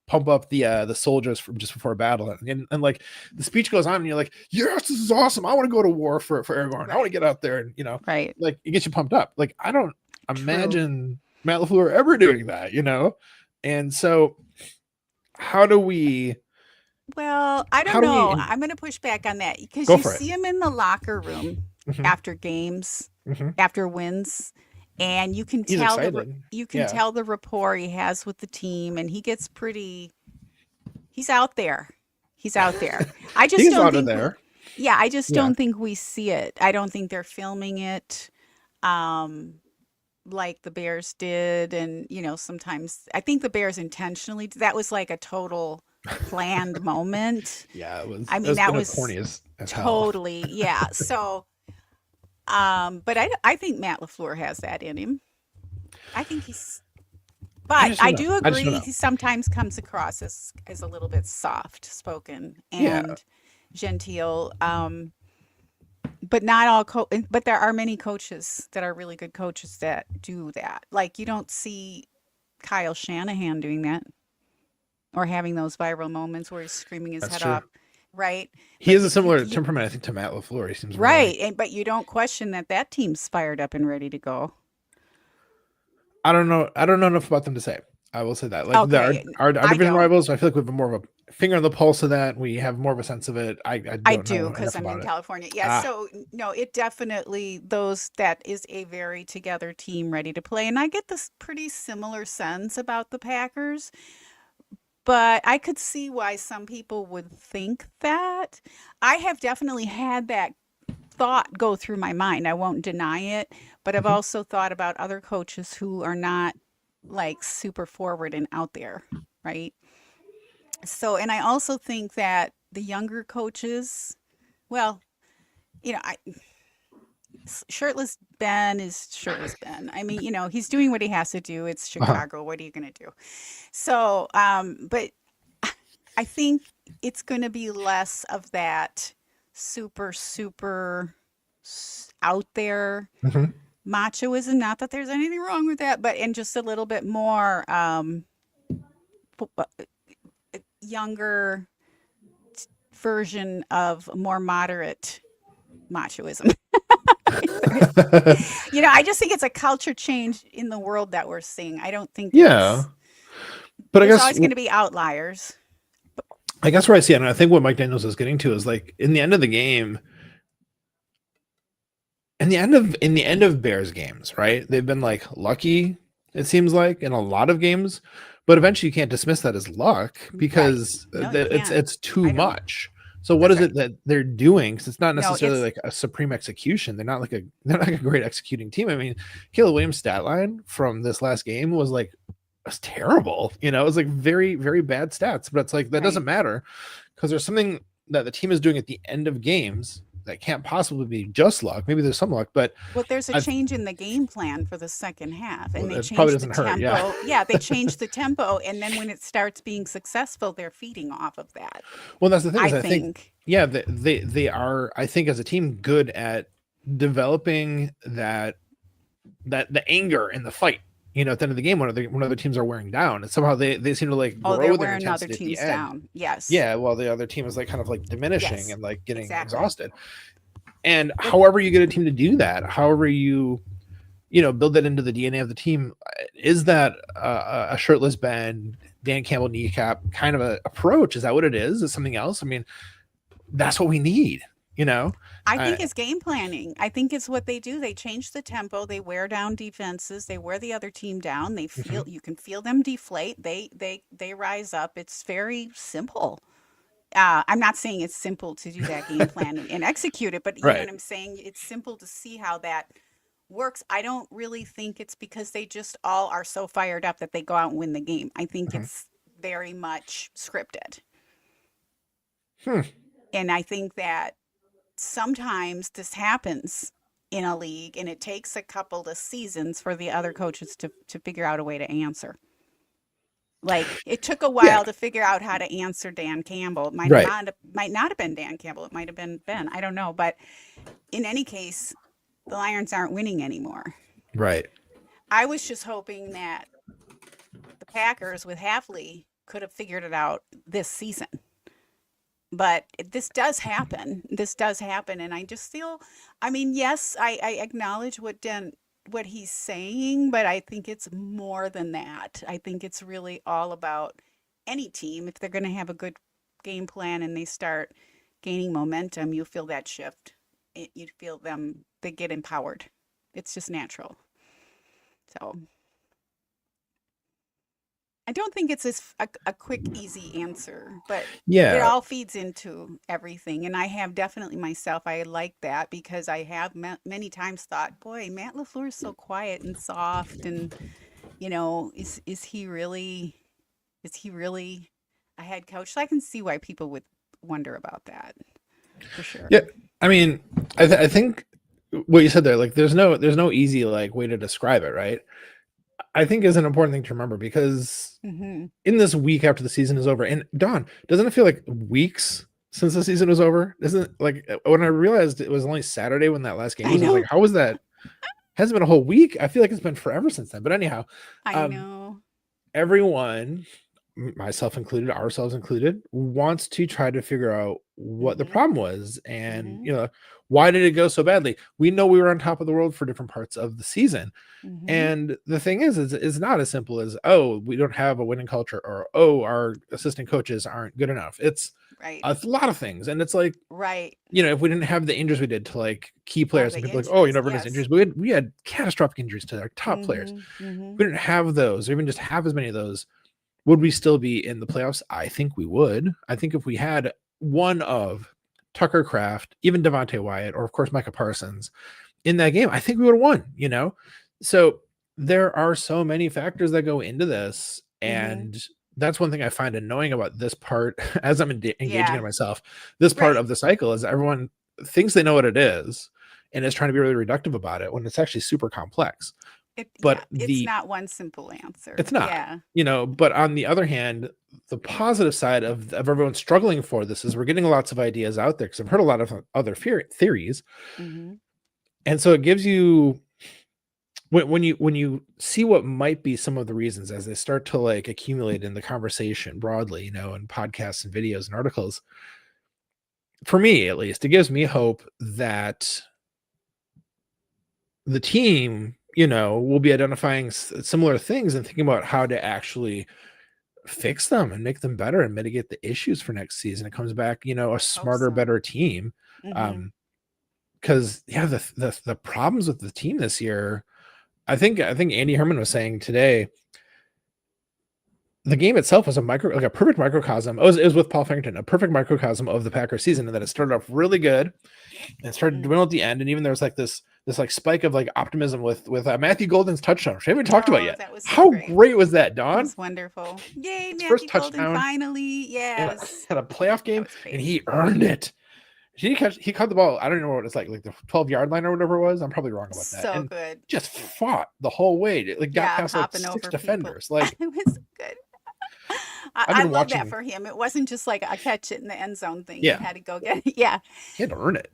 pump up the soldiers from just before battle, and like the speech goes on, and you're like, yes, this is awesome. I want to go to war for Aragorn. I want to get out there, and you know, like it gets you pumped up. Like I don't imagine Matt LaFleur ever doing that, you know. And so, how do we? Well, I don't know. I'm going to push back on that because you see him in the locker room after games, after wins. And you can tell tell the rapport he has with the team, and he gets pretty. He's out there. I just don't think. I just don't think we see it. I don't think they're filming it, like the Bears did, and you know, sometimes I think the Bears intentionally. That was like a total planned moment. Yeah, it was. I mean, that was corny as totally hell. Yeah. So. But I think Matt LaFleur has that in him. I think he's, but I do agree he sometimes comes across as a little bit soft spoken and genteel. But not all but there are many coaches that are really good coaches that do that. Like you don't see Kyle Shanahan doing that or having those viral moments where he's screaming his head off. Right. He has a similar temperament, I think, to Matt LaFleur. He seems right. But you don't question that team's fired up and ready to go. I don't know enough about them to say. I will say that. Like our division rivals, I feel like we have more of a finger on the pulse of that. We have more of a sense of it. I do because I'm in California. Yeah. So no, it definitely that is a very together team ready to play. And I get this pretty similar sense about the Packers. But I could see why some people would think that. I have definitely had that thought go through my mind. I won't deny it, but I've also thought about other coaches who are not like super forward and out there, right? So, and I also think that the younger coaches, well, you know, shirtless Ben is shirtless Ben. I mean, you know, he's doing what he has to do. It's Chicago. What are you going to do? So, but I think it's going to be less of that super out there machoism. Not that there's anything wrong with that, but and just a little bit more younger version of more moderate machoism. You know, I just think it's a culture change in the world that we're seeing. I don't think but I guess always going to be outliers. I guess where I see it, and I think what Mike Daniels is getting to is like in the end of the game, in the end of Bears games, right? They've been like lucky, it seems like, in a lot of games, but eventually you can't dismiss that as luck because it's too much. So what is it that they're doing? Because it's not necessarily like a supreme execution. They're not like a great executing team. I mean, Caleb Williams' stat line from this last game was like terrible. You know, it was like very, very bad stats. But it's like that doesn't matter because there's something that the team is doing at the end of games that can't possibly be just luck. Maybe there's some luck, but Well, there's a change in the game plan for the second half, and they it probably changed the doesn't hurt. tempo. Yeah. They changed the tempo, and then when it starts being successful, they're feeding off of that. Well, that's the thing. I think. Yeah, they are. I think as a team, good at developing that the anger in the fight. You know, at the end of the game, when other teams are wearing down, and somehow they seem to like grow they're their wearing other intensity at teams the end. down. Yes. Yeah, while the other team is like kind of like diminishing Yes, and like getting exactly. exhausted. And however you get a team to do that, however you build that into the DNA of the team, is that a shirtless Ben, Dan Campbell kneecap kind of a approach? Is that what it is? Is something else? I mean, that's what we need. I think it's game planning. I think it's what they do. They change the tempo. They wear down defenses. They wear the other team down. They feel you can feel them deflate. They rise up. It's very simple. I'm not saying it's simple to do that game plan and execute it, but you know what I'm saying? It's simple to see how that works. I don't really think it's because they just all are so fired up that they go out and win the game. I think it's very much scripted. And I think that sometimes this happens in a league, and it takes a couple of seasons for the other coaches to figure out a way to answer. Like, it took a while to figure out how to answer Dan Campbell. It might not have been Dan Campbell. It might have been Ben. I don't know. But in any case, the Lions aren't winning anymore. Right. I was just hoping that the Packers with Halfley could have figured it out this season. But this does happen. And I just feel, I mean, yes, I acknowledge what he's saying, but I think it's more than that. I think it's really all about any team. If they're going to have a good game plan and they start gaining momentum, you feel that shift. You feel they get empowered. It's just natural. So I don't think it's a quick, easy answer, but it all feeds into everything. And I have definitely myself, I like that because I have many times thought, boy, Matt LaFleur is so quiet and soft. And, is he really a head coach? So I can see why people would wonder about that for sure. Yeah. I mean, I think what you said there, like there's no easy like way to describe it, right? I think is an important thing to remember because in this week after the season is over, and Dawn, doesn't it feel like weeks since the season was over? Isn't it like when I realized it was only Saturday when that last game was, I was like, how was that? Hasn't been a whole week. I feel like it's been forever since then. But anyhow, I know everyone, myself included, ourselves included, wants to try to figure out what the problem was and why did it go so badly. We know we were on top of the world for different parts of the season, and the thing is it's not as simple as, oh, we don't have a winning culture, or oh, our assistant coaches aren't good enough. It's a lot of things, and it's like, if we didn't have the injuries we did to like key players, and people like, oh, everyone has injuries, but we had catastrophic injuries to our top players. We didn't have those, or even just have as many of those. Would we still be in the playoffs? I think we would. I think if we had one of Tucker Kraft, even Devontae Wyatt, or of course Micah Parsons in that game, I think we would have won, So there are so many factors that go into this. And that's one thing I find annoying about this part as I'm engaging in myself. This part of the cycle is everyone thinks they know what it is and is trying to be really reductive about it when it's actually super complex. It's not one simple answer. It's not, but on the other hand, the positive side of everyone struggling for this is we're getting lots of ideas out there because I've heard a lot of other theories. And so it gives you, when you see what might be some of the reasons as they start to like accumulate in the conversation broadly, in podcasts and videos and articles, for me, at least, it gives me hope that the team, we'll be identifying similar things and thinking about how to actually fix them and make them better and mitigate the issues for next season. It comes back, a smarter, better team. Because the problems with the team this year, I think Andy Herman was saying today, the game itself was a perfect microcosm. It was with Paul Farrington, a perfect microcosm of the Packers season, and that it started off really good and started dwindling at the end. And even there was like this like spike of like optimism with Matthew Golden's touchdown, which I haven't talked about yet. How great was that, Dawn? It was wonderful. Yay, his Matthew first Golden touchdown, finally. Yes. Had a playoff game and he earned it. He caught the ball. I don't know what it's like the 12-yard line or whatever it was. I'm probably wrong about that. So And good. just fought the whole way. Like got Yeah, past like hopping 6 over defenders. people. Like It was good. I've I been love that watching. for him. It wasn't just like a catch it in the end zone thing. He Yeah, had to go get it. Yeah. he had to earn it.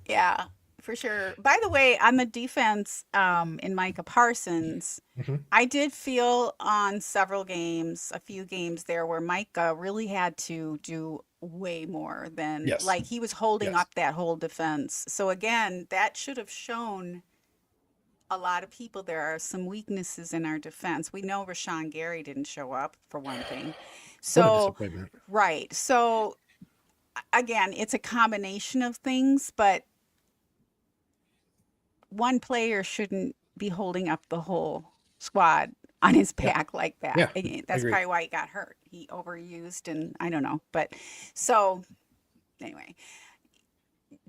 Yeah, for sure. By the way, on the defense, in Micah Parsons, Mhm. I did feel on several games, a few games there where Micah really had to do way more than Yes, like he was holding yes. up that whole defense. So again, that should have shown a lot of people there are some weaknesses in our defense. We know Rashawn Gary didn't show up for one thing. What a So, disappointment. right. So again, it's a combination of things, but one player shouldn't be holding up the whole squad on his Yeah, back like that. yeah, And I that's agree. probably why he got hurt. He overused and I don't know. But so anyway,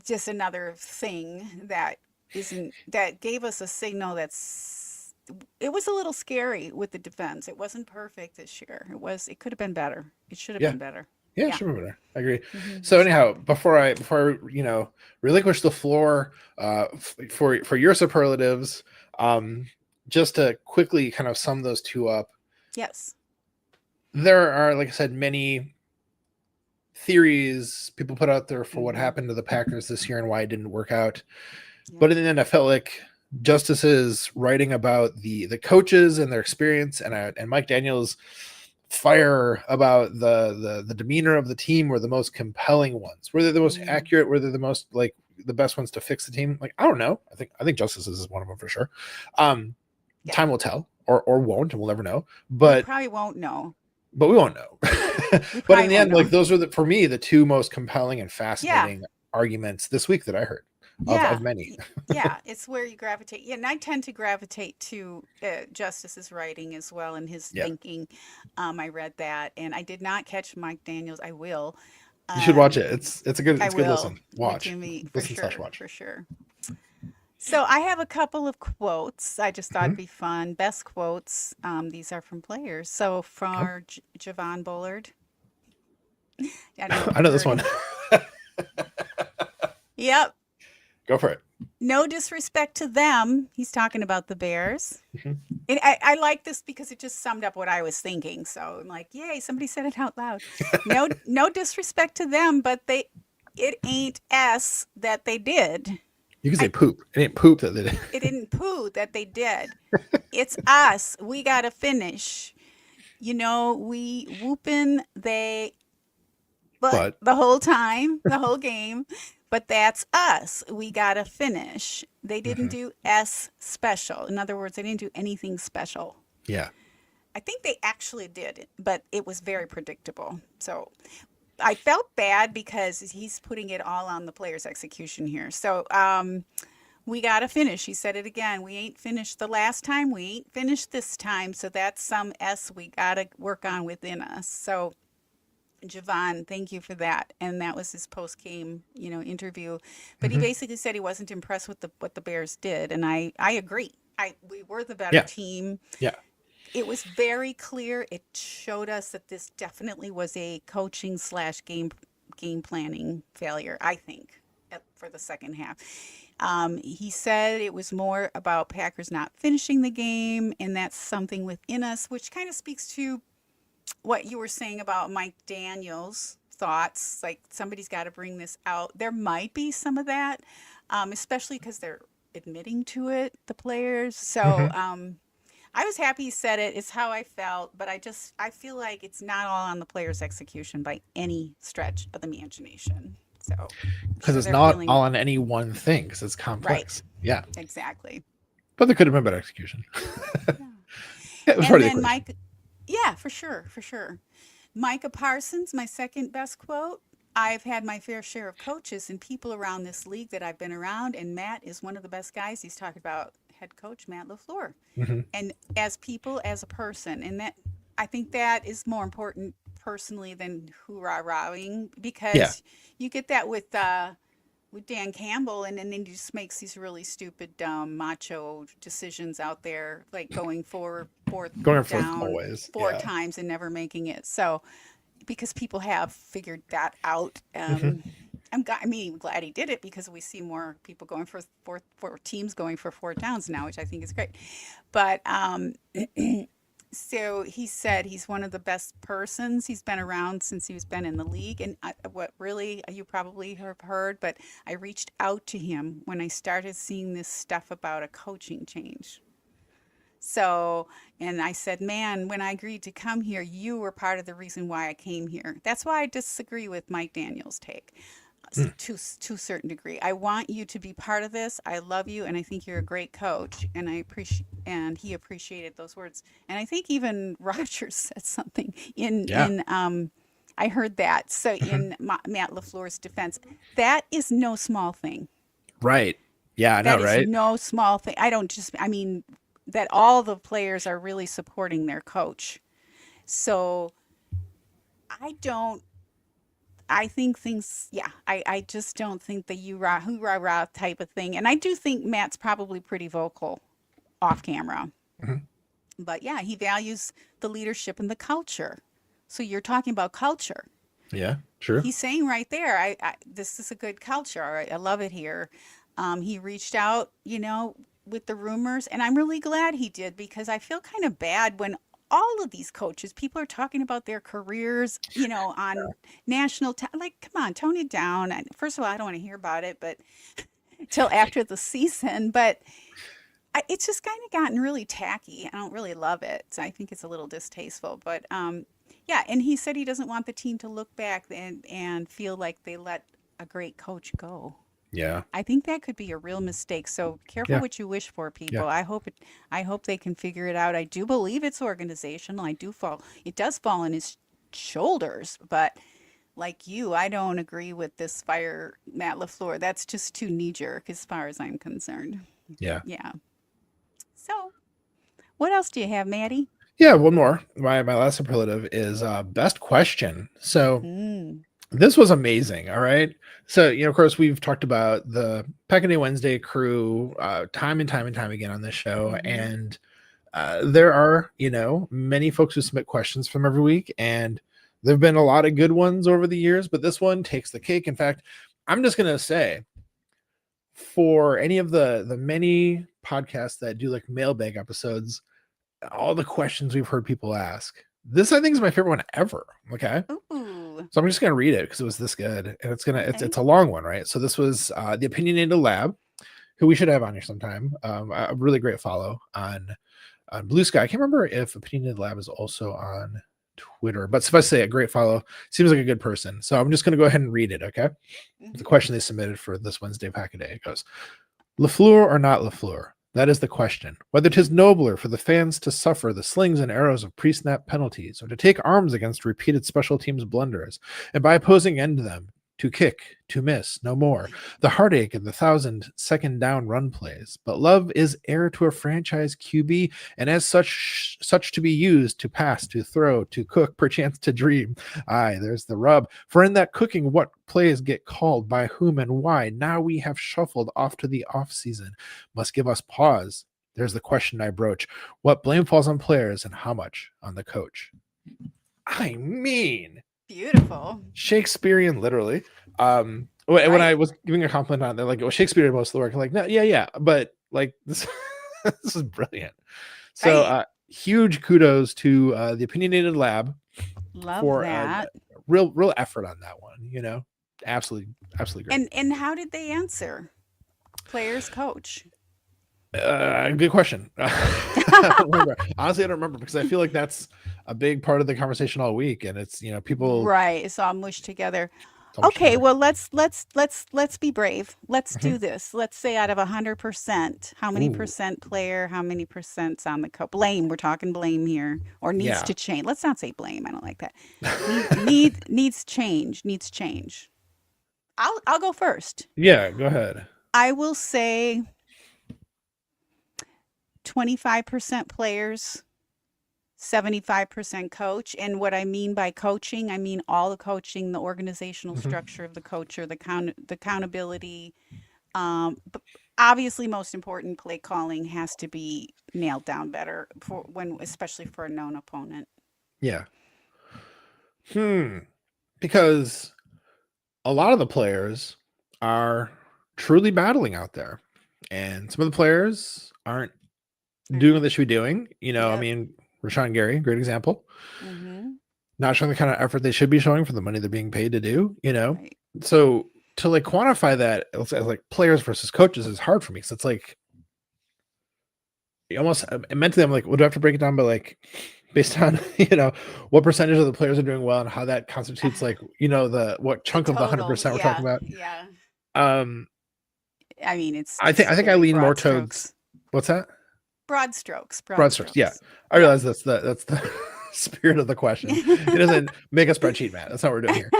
just another thing that isn't that gave us a signal that's it was a little scary with the defense. It wasn't perfect this year. It could have been better. It should have Yeah, been better. yeah, Yeah. should be better. I agree. Hmm. So anyhow, before I relinquish the floor for your superlatives, just to quickly kind of sum those two up, Yes. there are, like I said, many theories people put out there for what Hmm. happened to the Packers this year and why it didn't work out. Yeah. But in the end, I felt like Justice's writing about the coaches and their experience, and Mike Daniels' fire about the demeanor of the team were the most compelling ones. Were they the most Mm. accurate? Were they the most like the best ones to fix the team? Like I don't know. I think Justice's is one of them for sure. Yeah. Time will tell, or won't, and we'll never know. We But probably won't know. we won't know. We But in probably the won't end, know. like those were for me the two most compelling and Yeah. fascinating arguments this week that I heard Yeah. of many. Yeah. It's where you gravitate. Yeah. And I tend to gravitate to Justice's writing as well and his Yeah, thinking. I read that and I did not catch Mike Daniels. I will. you should watch Um, it. It's a good I listen. will with Watch, Jimmy for listen slash sure. watch. For sure. So I have a couple of quotes. I just thought Mhm. it'd be fun. Best quotes. These are from players. So Oh, from Javon Bullard. I don't know if I you've know this heard one. him. Yep. Go for it. No disrespect to them. He's talking about the Bears. Mhm. And I like this because it just summed up what I was thinking. So I'm like, yay, somebody said it out loud. No disrespect to them, but it ain't S that they did. You can say I poop. It ain't poop that they did. it didn't poo that they did. It's us. We gotta finish. We whooping they but But the whole time, the whole game. But that's us. We gotta finish. They didn't mhm, do S special. In other words, they didn't do anything special. yeah, I think they actually did, but it was very predictable. So I felt bad because he's putting it all on the player's execution here. So we got to finish. He said it again. We ain't finished the last time. We ain't finished this time. So that's some S we got to work on within us. So Javon, thank you for that. And that was his post game, interview. But he hmm, basically said he wasn't impressed with what the Bears did, and I agree. We were the better yeah, team. yeah, It was very clear. It showed us that this definitely was a coaching slash game planning failure, I think, for the second half. He said it was more about Packers not finishing the game, and that's something within us, which kind of speaks to what you were saying about Mike Daniels' thoughts. Like somebody's got to bring this out. There might be some of that, especially because they're admitting to it, the players. So hmm. I was happy he said it. It's how I felt, but I feel like it's not all on the players' execution by any stretch of the imagination. So I'm Because sure it's they're not feeling all on any one thing. Because it's right. complex. Yeah, Exactly. but there could have been better execution. Yeah. Yeah, it was part And of the then equation. Mike, yeah, for sure, for sure. Micah Parsons, my second best quote. I've had my fair share of coaches and people around this league that I've been around, and Matt is one of the best guys. He's talking about head coach Matt LaFleur. Hmm. And as people, as a person, and that I think that is more important personally than hoorah-rahing Yeah, because you get that with Dan Campbell, and then he just makes these really stupid, macho decisions out there, like going for fourth going for down always. four Yeah. times and never making it. So, because people have figured that out, Hmm. I'm glad he did it because we see more people going for teams going for 4 downs now, which I think is great. But so he said he's one of the best persons. He's been around since he's been in the league. And what really, you probably have heard, but I reached out to him when I started seeing this stuff about a coaching change. So, and I said, man, when I agreed to come here, you were part of the reason why I came here. That's why I disagree with Mike Daniels' take Mm. to a certain degree. I want you to be part of this. I love you, and I think you're a great coach. And I appreciate, and he appreciated those words. And I think even Rogers said something Yeah. I heard that. So Mhm. in Matt LaFleur's defense, that is no small thing. Right. Yeah, I know, That is right? no small thing. I mean, that all the players are really supporting their coach. So I don't, I think things, yeah, I just don't think the you rah, hoorah, rah type of thing. And I do think Matt's probably pretty vocal off camera. Mhm. But yeah, he values the leadership and the culture. So you're talking about culture. Yeah, true. He's saying right there, this is a good culture. All right, I love it here. He reached out, with the rumors, and I'm really glad he did because I feel kind of bad when all of these coaches, people are talking about their careers, on national, like, come on, tone it down. And first of all, I don't want to hear about it, but till after the season. But it's just kind of gotten really tacky. I don't really love it. So I think it's a little distasteful. But yeah, and he said he doesn't want the team to look back and feel like they let a great coach go. Yeah. I think that could be a real mistake. So careful Yeah. what you wish for, Yeah. people. I hope they can figure it out. I do believe it's organizational. It does fall on his shoulders, but like you, I don't agree with this fire Matt LaFleur. That's just too knee jerk as far as I'm concerned. Yeah. Yeah. So what else do you have, Maddie? Yeah, one more. My last superlative is best question. So Mm. this was amazing. All right. So, of course, we've talked about the Peckaday Wednesday crew time and time and time again on this show. Mm-hmm. And there are, many folks who submit questions from every week. And there have been a lot of good ones over the years, but this one takes the cake. In fact, I'm just going to say for any of the many podcasts that do like mailbag episodes, all the questions we've heard people ask, this I think is my favorite one ever. Okay. Ooh. So I'm just gonna read it because it was this good, and Okay. it's a long one, right? So this was the Opinionated Lab, who we should have on here sometime. A really great follow on Blue Sky. I can't remember if Opinionated Lab is also on Twitter, but suffice to say, a great follow. Seems like a good person. So I'm just gonna go ahead and read it. Okay, the Mm-hmm. question they submitted for this Wednesday pack a day. It goes: LaFleur or not LaFleur? That is the question. Whether 'tis nobler for the fans to suffer the slings and arrows of pre-snap penalties, or to take arms against repeated special teams blunders, and by opposing end them, to kick, to miss, no more. The heartache of the 1,000 second down run plays. But love is heir to a franchise QB, and as such to be used to pass, to throw, to cook, perchance to dream. Aye, there's the rub. For in that cooking, what plays get called by whom and why? Now we have shuffled off to the off season. Must give us pause. There's the question I broach. What blame falls on players and how much on the coach? I mean, Beautiful. Shakespearean, literally. When I Right. was giving a compliment on that, like, well, Shakespeare did most of the work. I'm like, no, yeah, but like this, this is brilliant. So, Right. huge kudos to the Opinionated Lab Love for that. real effort on that one. Absolutely great. And how did they answer? Players coach. Good question. I don't remember. Honestly, I don't remember because I feel like that's a big part of the conversation all week, and it's people Right. It's all mushed together. so much Okay, together. well let's be brave. Let's Mhm. do this. Let's say out of 100%, how many Ooh, percent player, how many percent's on the blame? We're talking blame here, or needs yeah, to change. Let's not say blame. I don't like that. Needs change. Needs change. I'll go first. yeah. Go ahead. I will say 25% players, 75% coach. And what I mean by coaching, I mean all the coaching, the organizational Mhm. structure of the coach, or the accountability. But obviously, most important, play calling has to be nailed down better especially for a known opponent. Yeah. Because a lot of the players are truly battling out there, and some of the players aren't They're doing what not. they should be doing. I Yep. mean, Rashawn Gary, great example, Mm-hmm. not showing the kind of effort they should be showing for the money they're being paid to do. Right. So to like quantify that as like players versus coaches is hard for me. So it's like almost mentally, I'm like, would I have to break it down by like based on what percentage of the players are doing well and how that constitutes like the what The chunk of the total. 100% we're talking Yeah. about. Yeah. Um, I mean, it's I think just I very lean more broad towards strokes. what's that? Broad strokes. Broad Broad strokes. Yeah, strokes. I Yep. realize that's the spirit of the question. It doesn't make a spreadsheet, Matt. That's not what we're doing here.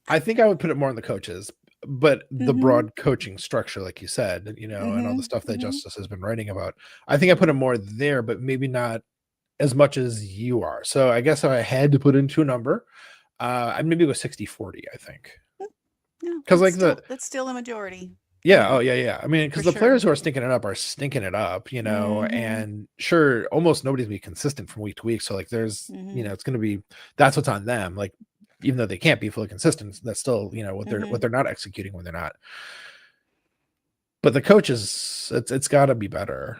I think I would put it more on the coaches, but the Mm-hmm. broad coaching structure, like you said, and all the Mm-hmm. stuff that Mm-hmm. Justice has been writing about, I think I put it more there, but maybe not as much as you are. So I guess if I had to put into a number, I'd maybe go 60-40, I think. No, Because like that's still a majority. yeah, oh yeah. I mean, For because the players sure. who are stinking it up are stinking it up, Mm-hmm. and sure, almost nobody's be consistent from week to week. So like, there's, Mm-hmm. it's going to be that's what's on them. Like, even though they can't be fully consistent, that's still Mm-hmm. what they're not executing when they're not. But the coaches, it's got to be better,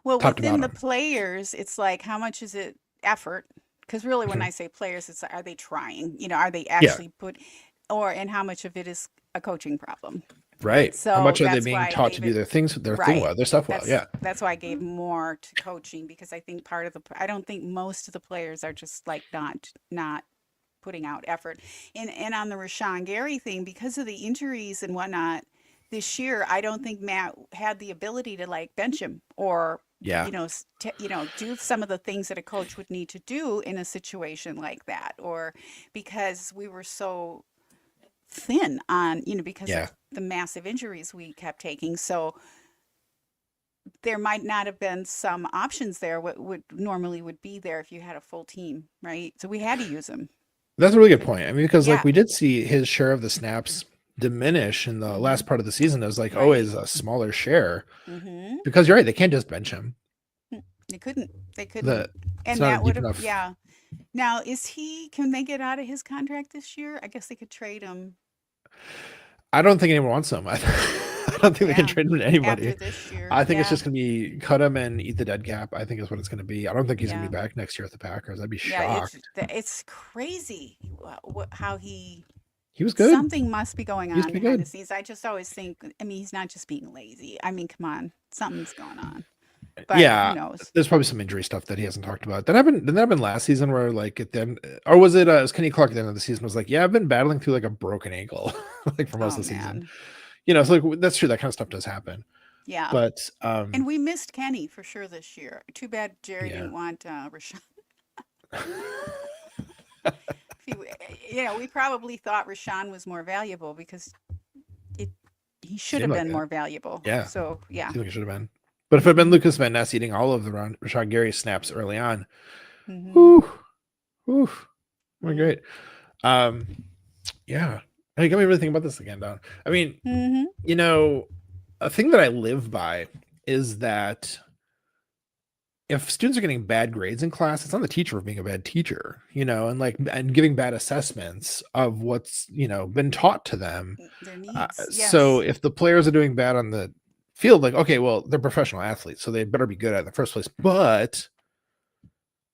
Well, top to within the bottom. players, it's like, how much is it effort? Because really, when Mhm. I say players, it's like, are they trying? Are they Yeah, actually and how much of it is a coaching problem? right. How So much are they that's being why I taught to gave do it their thing right. well, their stuff well? Yeah, That's why I gave more to coaching because I think I don't think most of the players are just like not putting out effort. And on the Rashawn Gary thing, because of the injuries and whatnot this year, I don't think Matt had the ability to like bench him or yeah, do some of the things that a coach would need to do in a situation like that, or because we were so thin on, because yeah. of the massive injuries we kept taking. So there might not have been some options there what would normally would be there if you had a full team, right? So we had to use them. That's a really good point. I mean, because like Yeah. we did see his share of the snaps diminish in the Hmm. last part of the season. It was like Right. always a smaller share Hmm. because you're right, they can't just bench him. They couldn't. They couldn't. The It's And not a that would deep have, enough. yeah. Now, can they get out of his contract this year? I guess they could trade him. I don't think anyone wants him. I don't think they can Yeah. trade him to anybody. After this year. I think it's Yeah. just going to be cut him and eat the dead cap. I think is what it's going to be. I don't think he's going to Yeah. be back next year at the Packers. I'd be Yeah. shocked. It's crazy how He was good. something must be going He used on to be behind the good. scenes. I just always think, I mean, he's not just being lazy. I mean, come on, something's going on, but who Yeah, knows? there's probably some injury stuff that he hasn't talked about. Didn't that happen last season where like at the end, or was Kenny Clark at the end of the season was like, yeah, I've been battling through like a broken ankle like for most Oh of the season. man. So like that's true. That kind of stuff does happen. Yeah. But And we missed Kenny for sure this year. Too bad Jerry yeah. didn't want Rashawn. We probably thought Rashawn was more valuable because it he should Seemed have like been it. more valuable. Yeah. So yeah. Seemed like it should have been. But if it had been Hmm. Lucas Van Ness eating all of the Rashad Gary snaps early on, Hmm. whew, whew, we're Hmm. great. Um, yeah. You got me really thinking about this again, Don. I mean, Hmm. a thing that I live by is that if students are getting bad grades in class, it's not the teacher for being a bad teacher, and giving bad assessments of what's, been taught to them. Their needs. So Yes. if the players are doing bad on the field, like, okay, well, they're professional athletes, so they better be good at it in the first place. But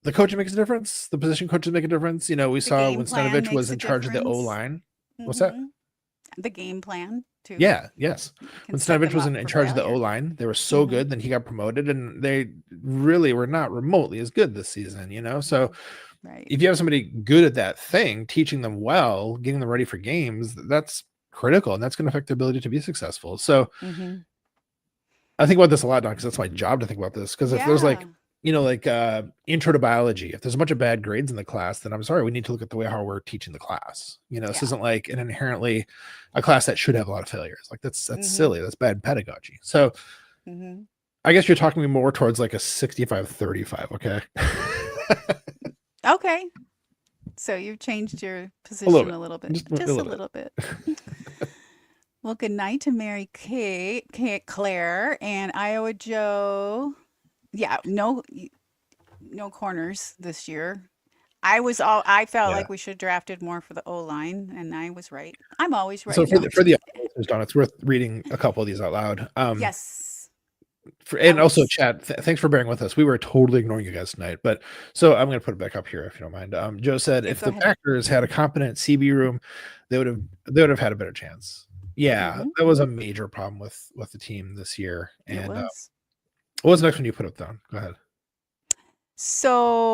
the coaching makes a difference. The position coaches make a difference. We The saw game when plan Stanovich was makes a in charge of the O difference. line. What's that? Hmm. The game plan too Yeah, yes. can When set Stanovich them was up in for charge of the O failure. line, they were so Hmm. good. Then he got promoted, and they really were not remotely as good this season. So Right. if you have somebody good at that thing, teaching them well, getting them ready for games, that's critical, and that's going to affect their ability to be successful. So Hmm. I think about this a lot now because that's my job to think about this. Because if there's Yeah. intro to biology, if there's a bunch of bad grades in the class, then I'm sorry, we need to look at the way how we're teaching the class. This Yeah. isn't like an inherently a class that should have a lot of failures. Like that's Hmm. silly. That's bad pedagogy. So Hmm. I guess you're talking me more towards like a 65-35. Okay. Okay. So you've changed your A little position bit. a little bit, Just a just a little bit. little bit. Well, good night to Mary Claire, and Iowa Joe. Yeah, no corners this year. I felt Yeah. like we should have drafted more for the O-line, and I was right. I'm always right. So No, for the listeners, Don, it's worth reading a couple of these out loud. yes, And also, Alex. Chad, thanks for bearing with us. We were totally ignoring you guys tonight, but so I'm going to put it back up here if you don't mind. Joe said Yeah, if go the ahead. Packers had a competent CB room, they would have had a better chance. Yeah, Hmm. that was a major problem with the team this year. It And was. what was the next one you put up, Don? Go ahead.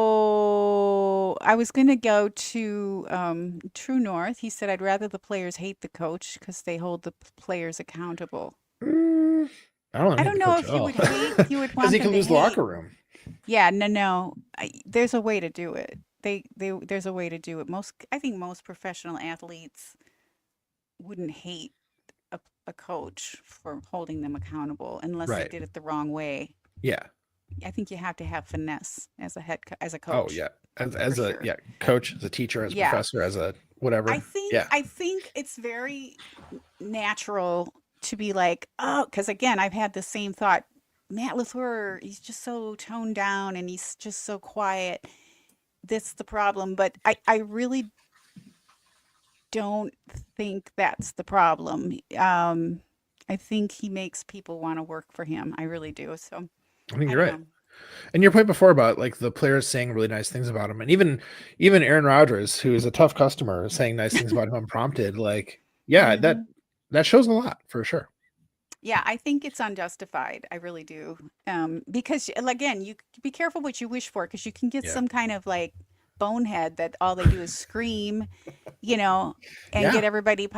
So I was going to go to True North. He said, I'd rather the players hate the coach because they hold the players accountable. I don't I hate don't the know coach if at you all would hate, you would because want he them can to lose the hate. locker room. Yeah, no. There's a way to do it. There's a way to do it. I think most professional athletes wouldn't hate a coach for holding them accountable unless they Right. did it the wrong way. Yeah. I think you have to have finesse as a Oh coach yeah. for As a sure. coach, as a teacher, as a Yeah. professor, as a whatever. Yeah. I think it's very natural to be like, oh, because again, I've had the same thought. Matt LaFleur, he's just so toned down and he's just so quiet. That's the problem. But I really don't think that's the problem. I think he makes people want to work for him. I really do. So I think I you're don't right. know. And your point before about like the players saying really nice things about him, and even Aaron Rodgers, who is a tough customer, saying nice things about him unprompted, like yeah, Hmm. that shows a lot for sure. Yeah, I think it's unjustified. I really do. Because again, you be careful what you wish for because you can get Yeah. some kind of like bonehead that all they do is scream, you know, and Yeah. get everybody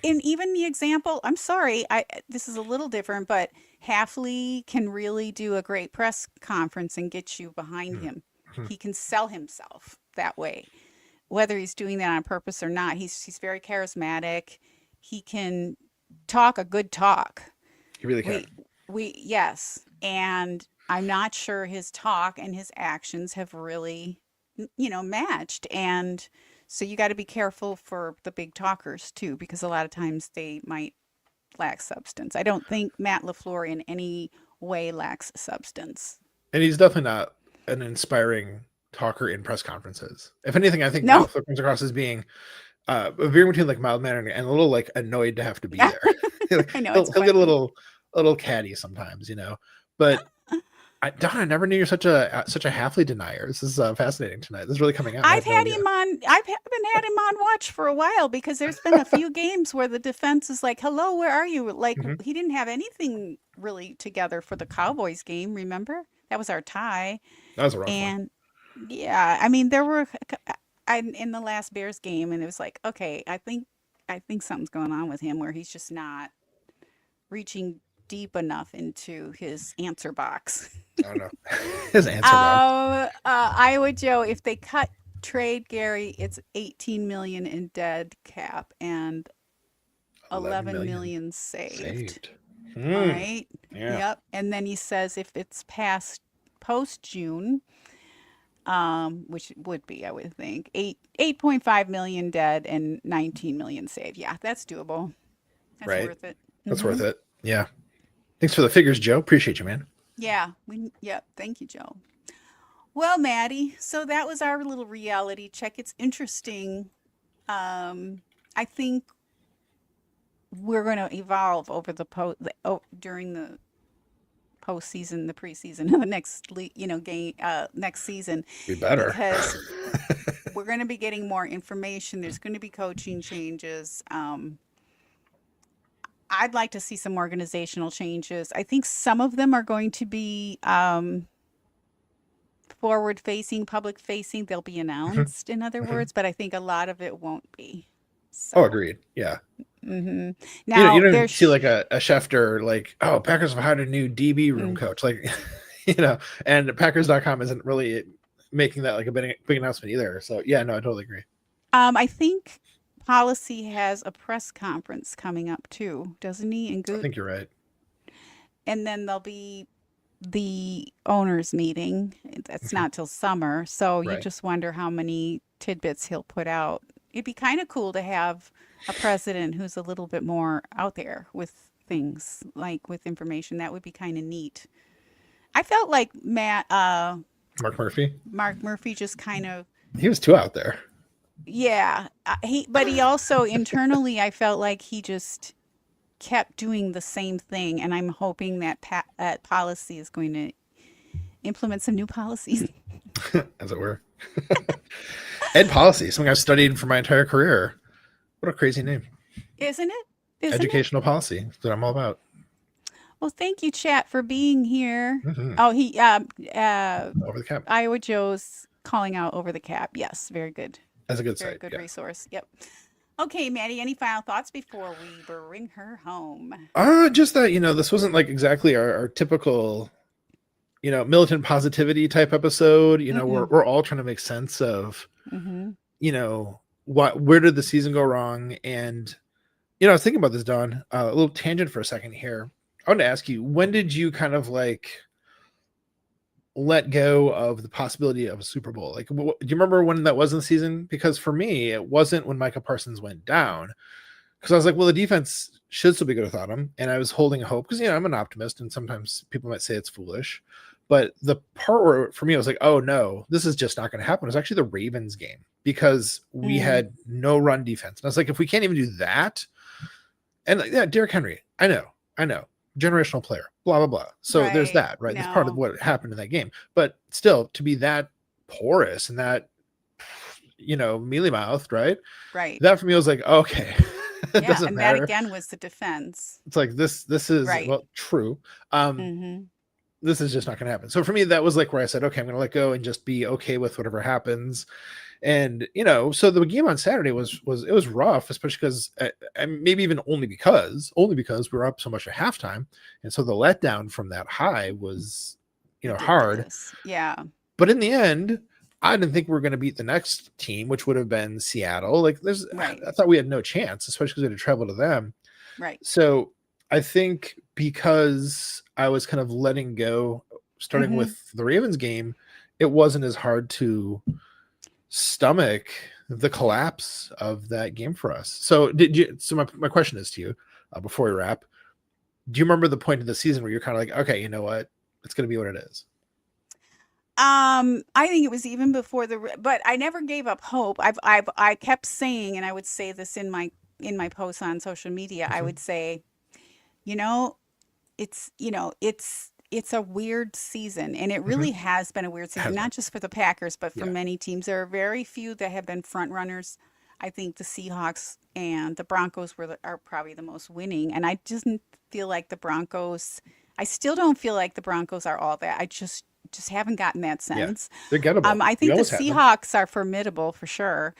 and even the example, I'm sorry, this is a little different, but Halfley can really do a great press conference and get you behind him. Mhm. He can sell himself that way. Whether he's doing that on purpose or not, he's very charismatic. He can talk a good talk. You really can. Yes, and I'm not sure his talk and his actions have really, matched. And so you got to be careful for the big talkers too, because a lot of times they might lack substance. I don't think Matt LaFleur in any way lacks substance. And he's definitely not an inspiring talker in press conferences. If anything, I think Matt No, LaFleur comes across as being veering between like mild mannered and a little like annoyed to have to be yeah, there. Like, I know it's he'll get funny. a little catty sometimes, you know. But Don, I never knew you're such a Halfley denier. This is fascinating tonight. This is really coming out. I had no idea. Been had him on watch for a while because there's been a few games where the defense is like, "Hello, where are you?" Like Hmm. he didn't have anything really together for the Cowboys game. Remember that was our tie, That was a rough one. and yeah, I mean there were in the last Bears game, and it was like, okay, I think something's going on with him where he's just not reaching deep enough into his answer box. I don't know. His answer box. Iowa Joe, if they trade Gary, it's 18 million in dead cap and 11 11 million million saved. saved. All Hmm. right. Yeah. Yep. And then he says if it's past post June, which would be, I would think, 8.5 million dead and 19 million saved. Yeah, that's doable. That's Right. worth it. That's Hmm. worth it. Yeah. Thanks for the figures, Joe. Appreciate you, man. Yeah. Yep. Thank you, Joe. Well, Maddie, so that was our little reality check. It's interesting. I think we're going to evolve over during the postseason, the preseason, the next game, next season, We better. because we're going to be getting more information. There's going to be coaching changes. I'd like to see some organizational changes. I think some of them are going to be forward facing, public facing. They'll be Mhm, announced, in other mhm. words, but I think a lot of it won't be. Oh, So, agreed. Yeah. hmm You now don't see there's, like a Schefter like, oh, Packers have hired a new DB room mm, coach. Like, and Packers.com isn't really making that like a big announcement either. So yeah, no, I totally agree. I think policy has a press conference coming up too, doesn't he? I think you're right. And then there'll be the owners meeting. That's Mhm. not till summer, so you Right. just wonder how many tidbits he'll put out. It'd be kind of cool to have a president who's a little bit more out there with things, like with information. That would be kind of neat. I felt like Mark Murphy. Mark Murphy just kind of He was too out there. Yeah, but he also internally, I felt like he just kept doing the same thing, and I'm hoping that policy is going to implement some new policies. As it were. Ed policy, something I've studied for my entire career. What a crazy name. Isn't it? Isn't it? Educational policy. That's what I'm all about. Well, thank you, chat, for being here. Mm-hmm. Oh, Over the cap. Iowa Joe's calling out over the cap. Yes, very good. That's a good Very site. good Yeah. resource. Yep. Okay, Maddie, any final thoughts before we bring her home? Just that, this wasn't like exactly our typical, militant positivity type episode. We're all trying to make sense of, Mm-hmm. where did the season go wrong? And, I was thinking about this, Dawn, a little tangent for a second here. I want to ask you, when did you kind of like let go of the possibility of a Super Bowl? Like, do you remember when that was in the season? Because for me, it wasn't when Micah Parsons went down. Because I was like, well, the defense should still be good without him. And I was holding hope because, I'm an optimist and sometimes people might say it's foolish. But the part where for me, I was like, oh, no, this is just not going to happen. It was actually the Ravens game because we had no run defense. And I was like, if we can't even do that. And yeah, Derrick Henry, I know. Generational player, blah, blah, blah. So there's that, right? That's part of what happened in that game. But still, to be that porous and that, mealy mouthed, right? Right. That for me was like, okay. It doesn't matter. That again was the defense. It's like this is well true. This is just not going to happen. So for me, that was like where I said, okay, I'm going to let go and just be okay with whatever happens. And so the game on Saturday was rough, especially because maybe even only because we were up so much at halftime, and so the letdown from that high was hard. Yeah. But in the end, I didn't think we were going to beat the next team, which would have been Seattle. Like I thought we had no chance, especially because we had to travel to them. Right. So I think because I was kind of letting go, starting with the Ravens game, it wasn't as hard to stomach the collapse of that game for us. So my question is to you, before we wrap, do you remember the point of the season where you're kind of like, okay, you know what, it's going to be what it is? I think it was even before but I never gave up hope. I kept saying, and I would say this in my posts on social media, I would say, it's a weird season, and it really has been a weird season, not just for the Packers, but for many teams. There are very few that have been front runners. I think the Seahawks and the Broncos are probably the most winning, and I just feel like the Broncos. I still don't feel like the Broncos are all that. I just haven't gotten that sense. Yeah, they're gettable. I think the Seahawks are formidable for sure.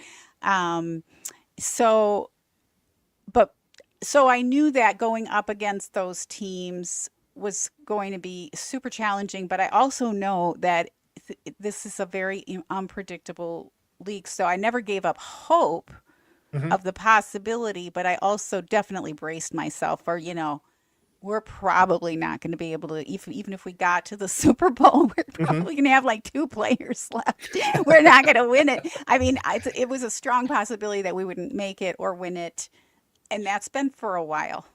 So I knew that going up against those teams was going to be super challenging, but I also know that this is a very unpredictable league. So I never gave up hope of the possibility, but I also definitely braced myself for, we're probably not going to be able to, even if we got to the Super Bowl, we're probably going to have like 2 players left. We're not going to win it. I mean, it was a strong possibility that we wouldn't make it or win it. And that's been for a while.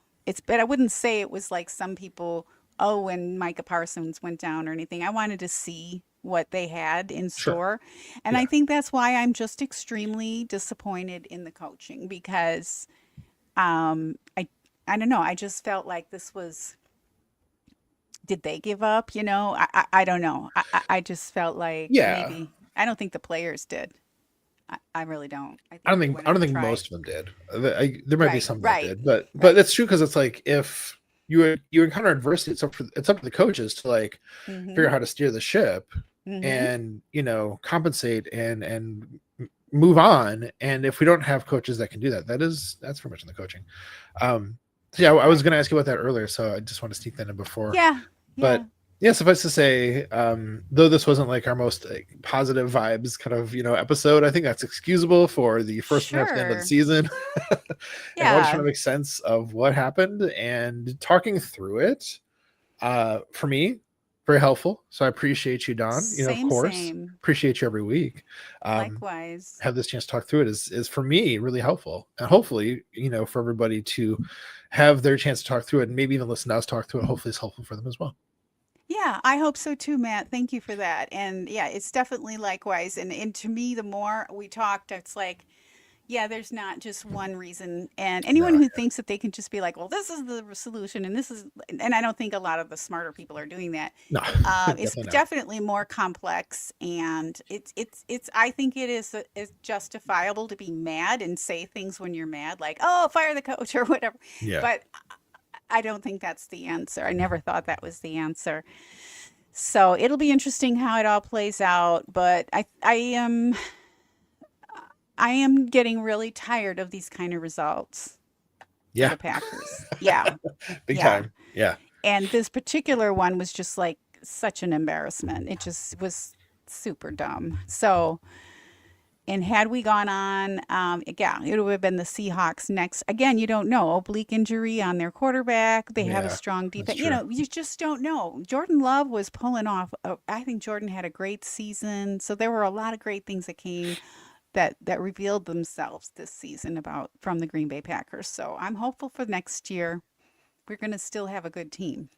But I wouldn't say it was like some people, when Micah Parsons went down or anything. I wanted to see what they had in store. And I think that's why I'm just extremely disappointed in the coaching because I don't know. I just felt like this was, did they give up? I don't know. I just felt like maybe, I don't think the players did. I really don't. I don't think most of them did. There might be some that did, but that's true because it's like if you encounter adversity, it's up to the coaches to like figure out how to steer the ship and compensate and move on. And if we don't have coaches that can do that, that's pretty much in the coaching. So I was going to ask you about that earlier, so I just want to sneak that in before. But suffice to say, though this wasn't like our most positive vibes kind of episode, I think that's excusable for the first and end of the season. And I was trying to make sense of what happened and talking through it. For me, very helpful. So I appreciate you, Dawn. Of course, appreciate you every week. Likewise, have this chance to talk through it is for me really helpful, and hopefully, for everybody to have their chance to talk through it and maybe even listen to us talk through it. Hopefully, it's helpful for them as well. Yeah, I hope so too, Matt. Thank you for that. And yeah, it's definitely likewise. And to me, the more we talked, it's like, yeah, there's not just one reason. And anyone No, who thinks that they can just be like, well, this is the solution, and this is, and I don't think a lot of the smarter people are doing that. no, It's definitely not. definitely more complex, and I think it is justifiable to be mad and say things when you're mad, like, oh, fire the coach or whatever. Yeah, But I don't think that's the answer. I never thought that was the answer. So it'll be interesting how it all plays out. But I am getting really tired of these kind of results for yeah, the Packers. Yeah, big yeah. time. Yeah, And this particular one was just like such an embarrassment. It just was super dumb. So, and had we gone on, yeah, it would have been the Seahawks next. Again, you don't know. Oblique injury on their quarterback. They have a yeah, strong that's defense. You true. know, you just don't know. Jordan Love was pulling off. I think Jordan had a great season. So there were a lot of great things that came that revealed themselves this season about from the Green Bay Packers. So I'm hopeful for next year. We're going to still have a good team.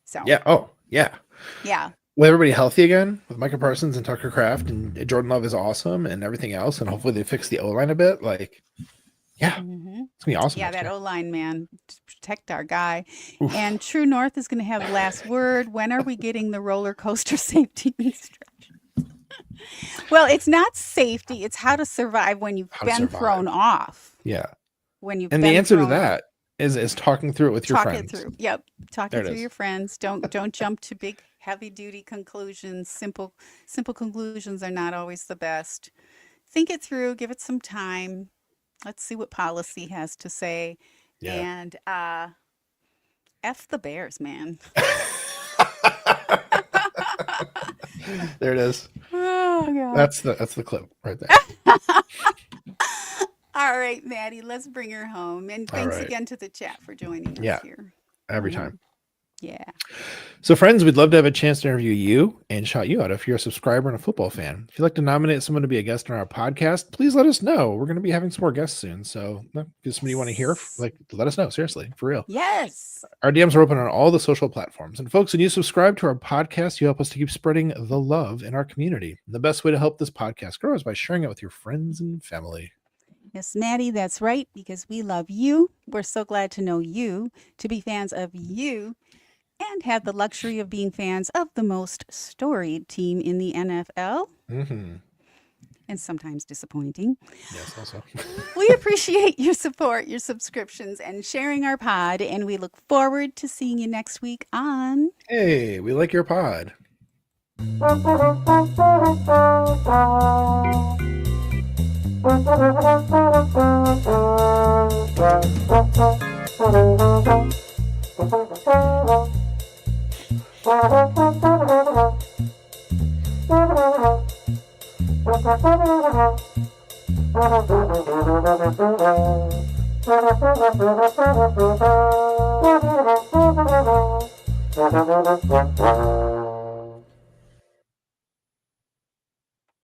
So, Yeah. Oh, yeah. yeah. With everybody healthy again, with Micah Parsons and Tucker Kraft and Jordan Love is awesome and everything else, and hopefully they fix the O line a bit. Like, yeah, Hmm. it's gonna be awesome Yeah, next that year. O-line, man, to protect our guy. Oof. And True North is going to have the last word. When are we getting the roller coaster safety instruction? Well, it's not safety. It's how to survive when you've How to been survive. thrown off. Yeah. When you've And the been answer to thrown off. that is talking through it with your Talk it friends. through. Yep. Talk There it it through is. your friends. Don't jump to big heavy duty conclusions. Simple conclusions are not always the best. Think it through, give it some time. Let's see what policy has to say. Yeah. And F the Bears, man. There it is. Oh God. That's the clip right there. All right, Maddie, let's bring her home. And All thanks right. again to the chat for joining us Yeah. here. Every Mhm. time. Yeah. So, friends, we'd love to have a chance to interview you and shout you out if you're a subscriber and a football fan. If you'd like to nominate someone to be a guest on our podcast, please let us know. We're going to be having some more guests soon. So, if there's somebody you want to hear, like, let us know. Seriously, for real. Yes. Our DMs are open on all the social platforms. And, folks, when you subscribe to our podcast, you help us to keep spreading the love in our community. The best way to help this podcast grow is by sharing it with your friends and family. Yes, Maddie, that's right, because we love you. We're so glad to know you, to be fans of you, and have the luxury of being fans of the most storied team in the NFL, Mm-hmm. and sometimes disappointing. Yes, also. We appreciate your support, your subscriptions, and sharing our pod, and we look forward to seeing you next week on Hey, we like your pod. Thank you.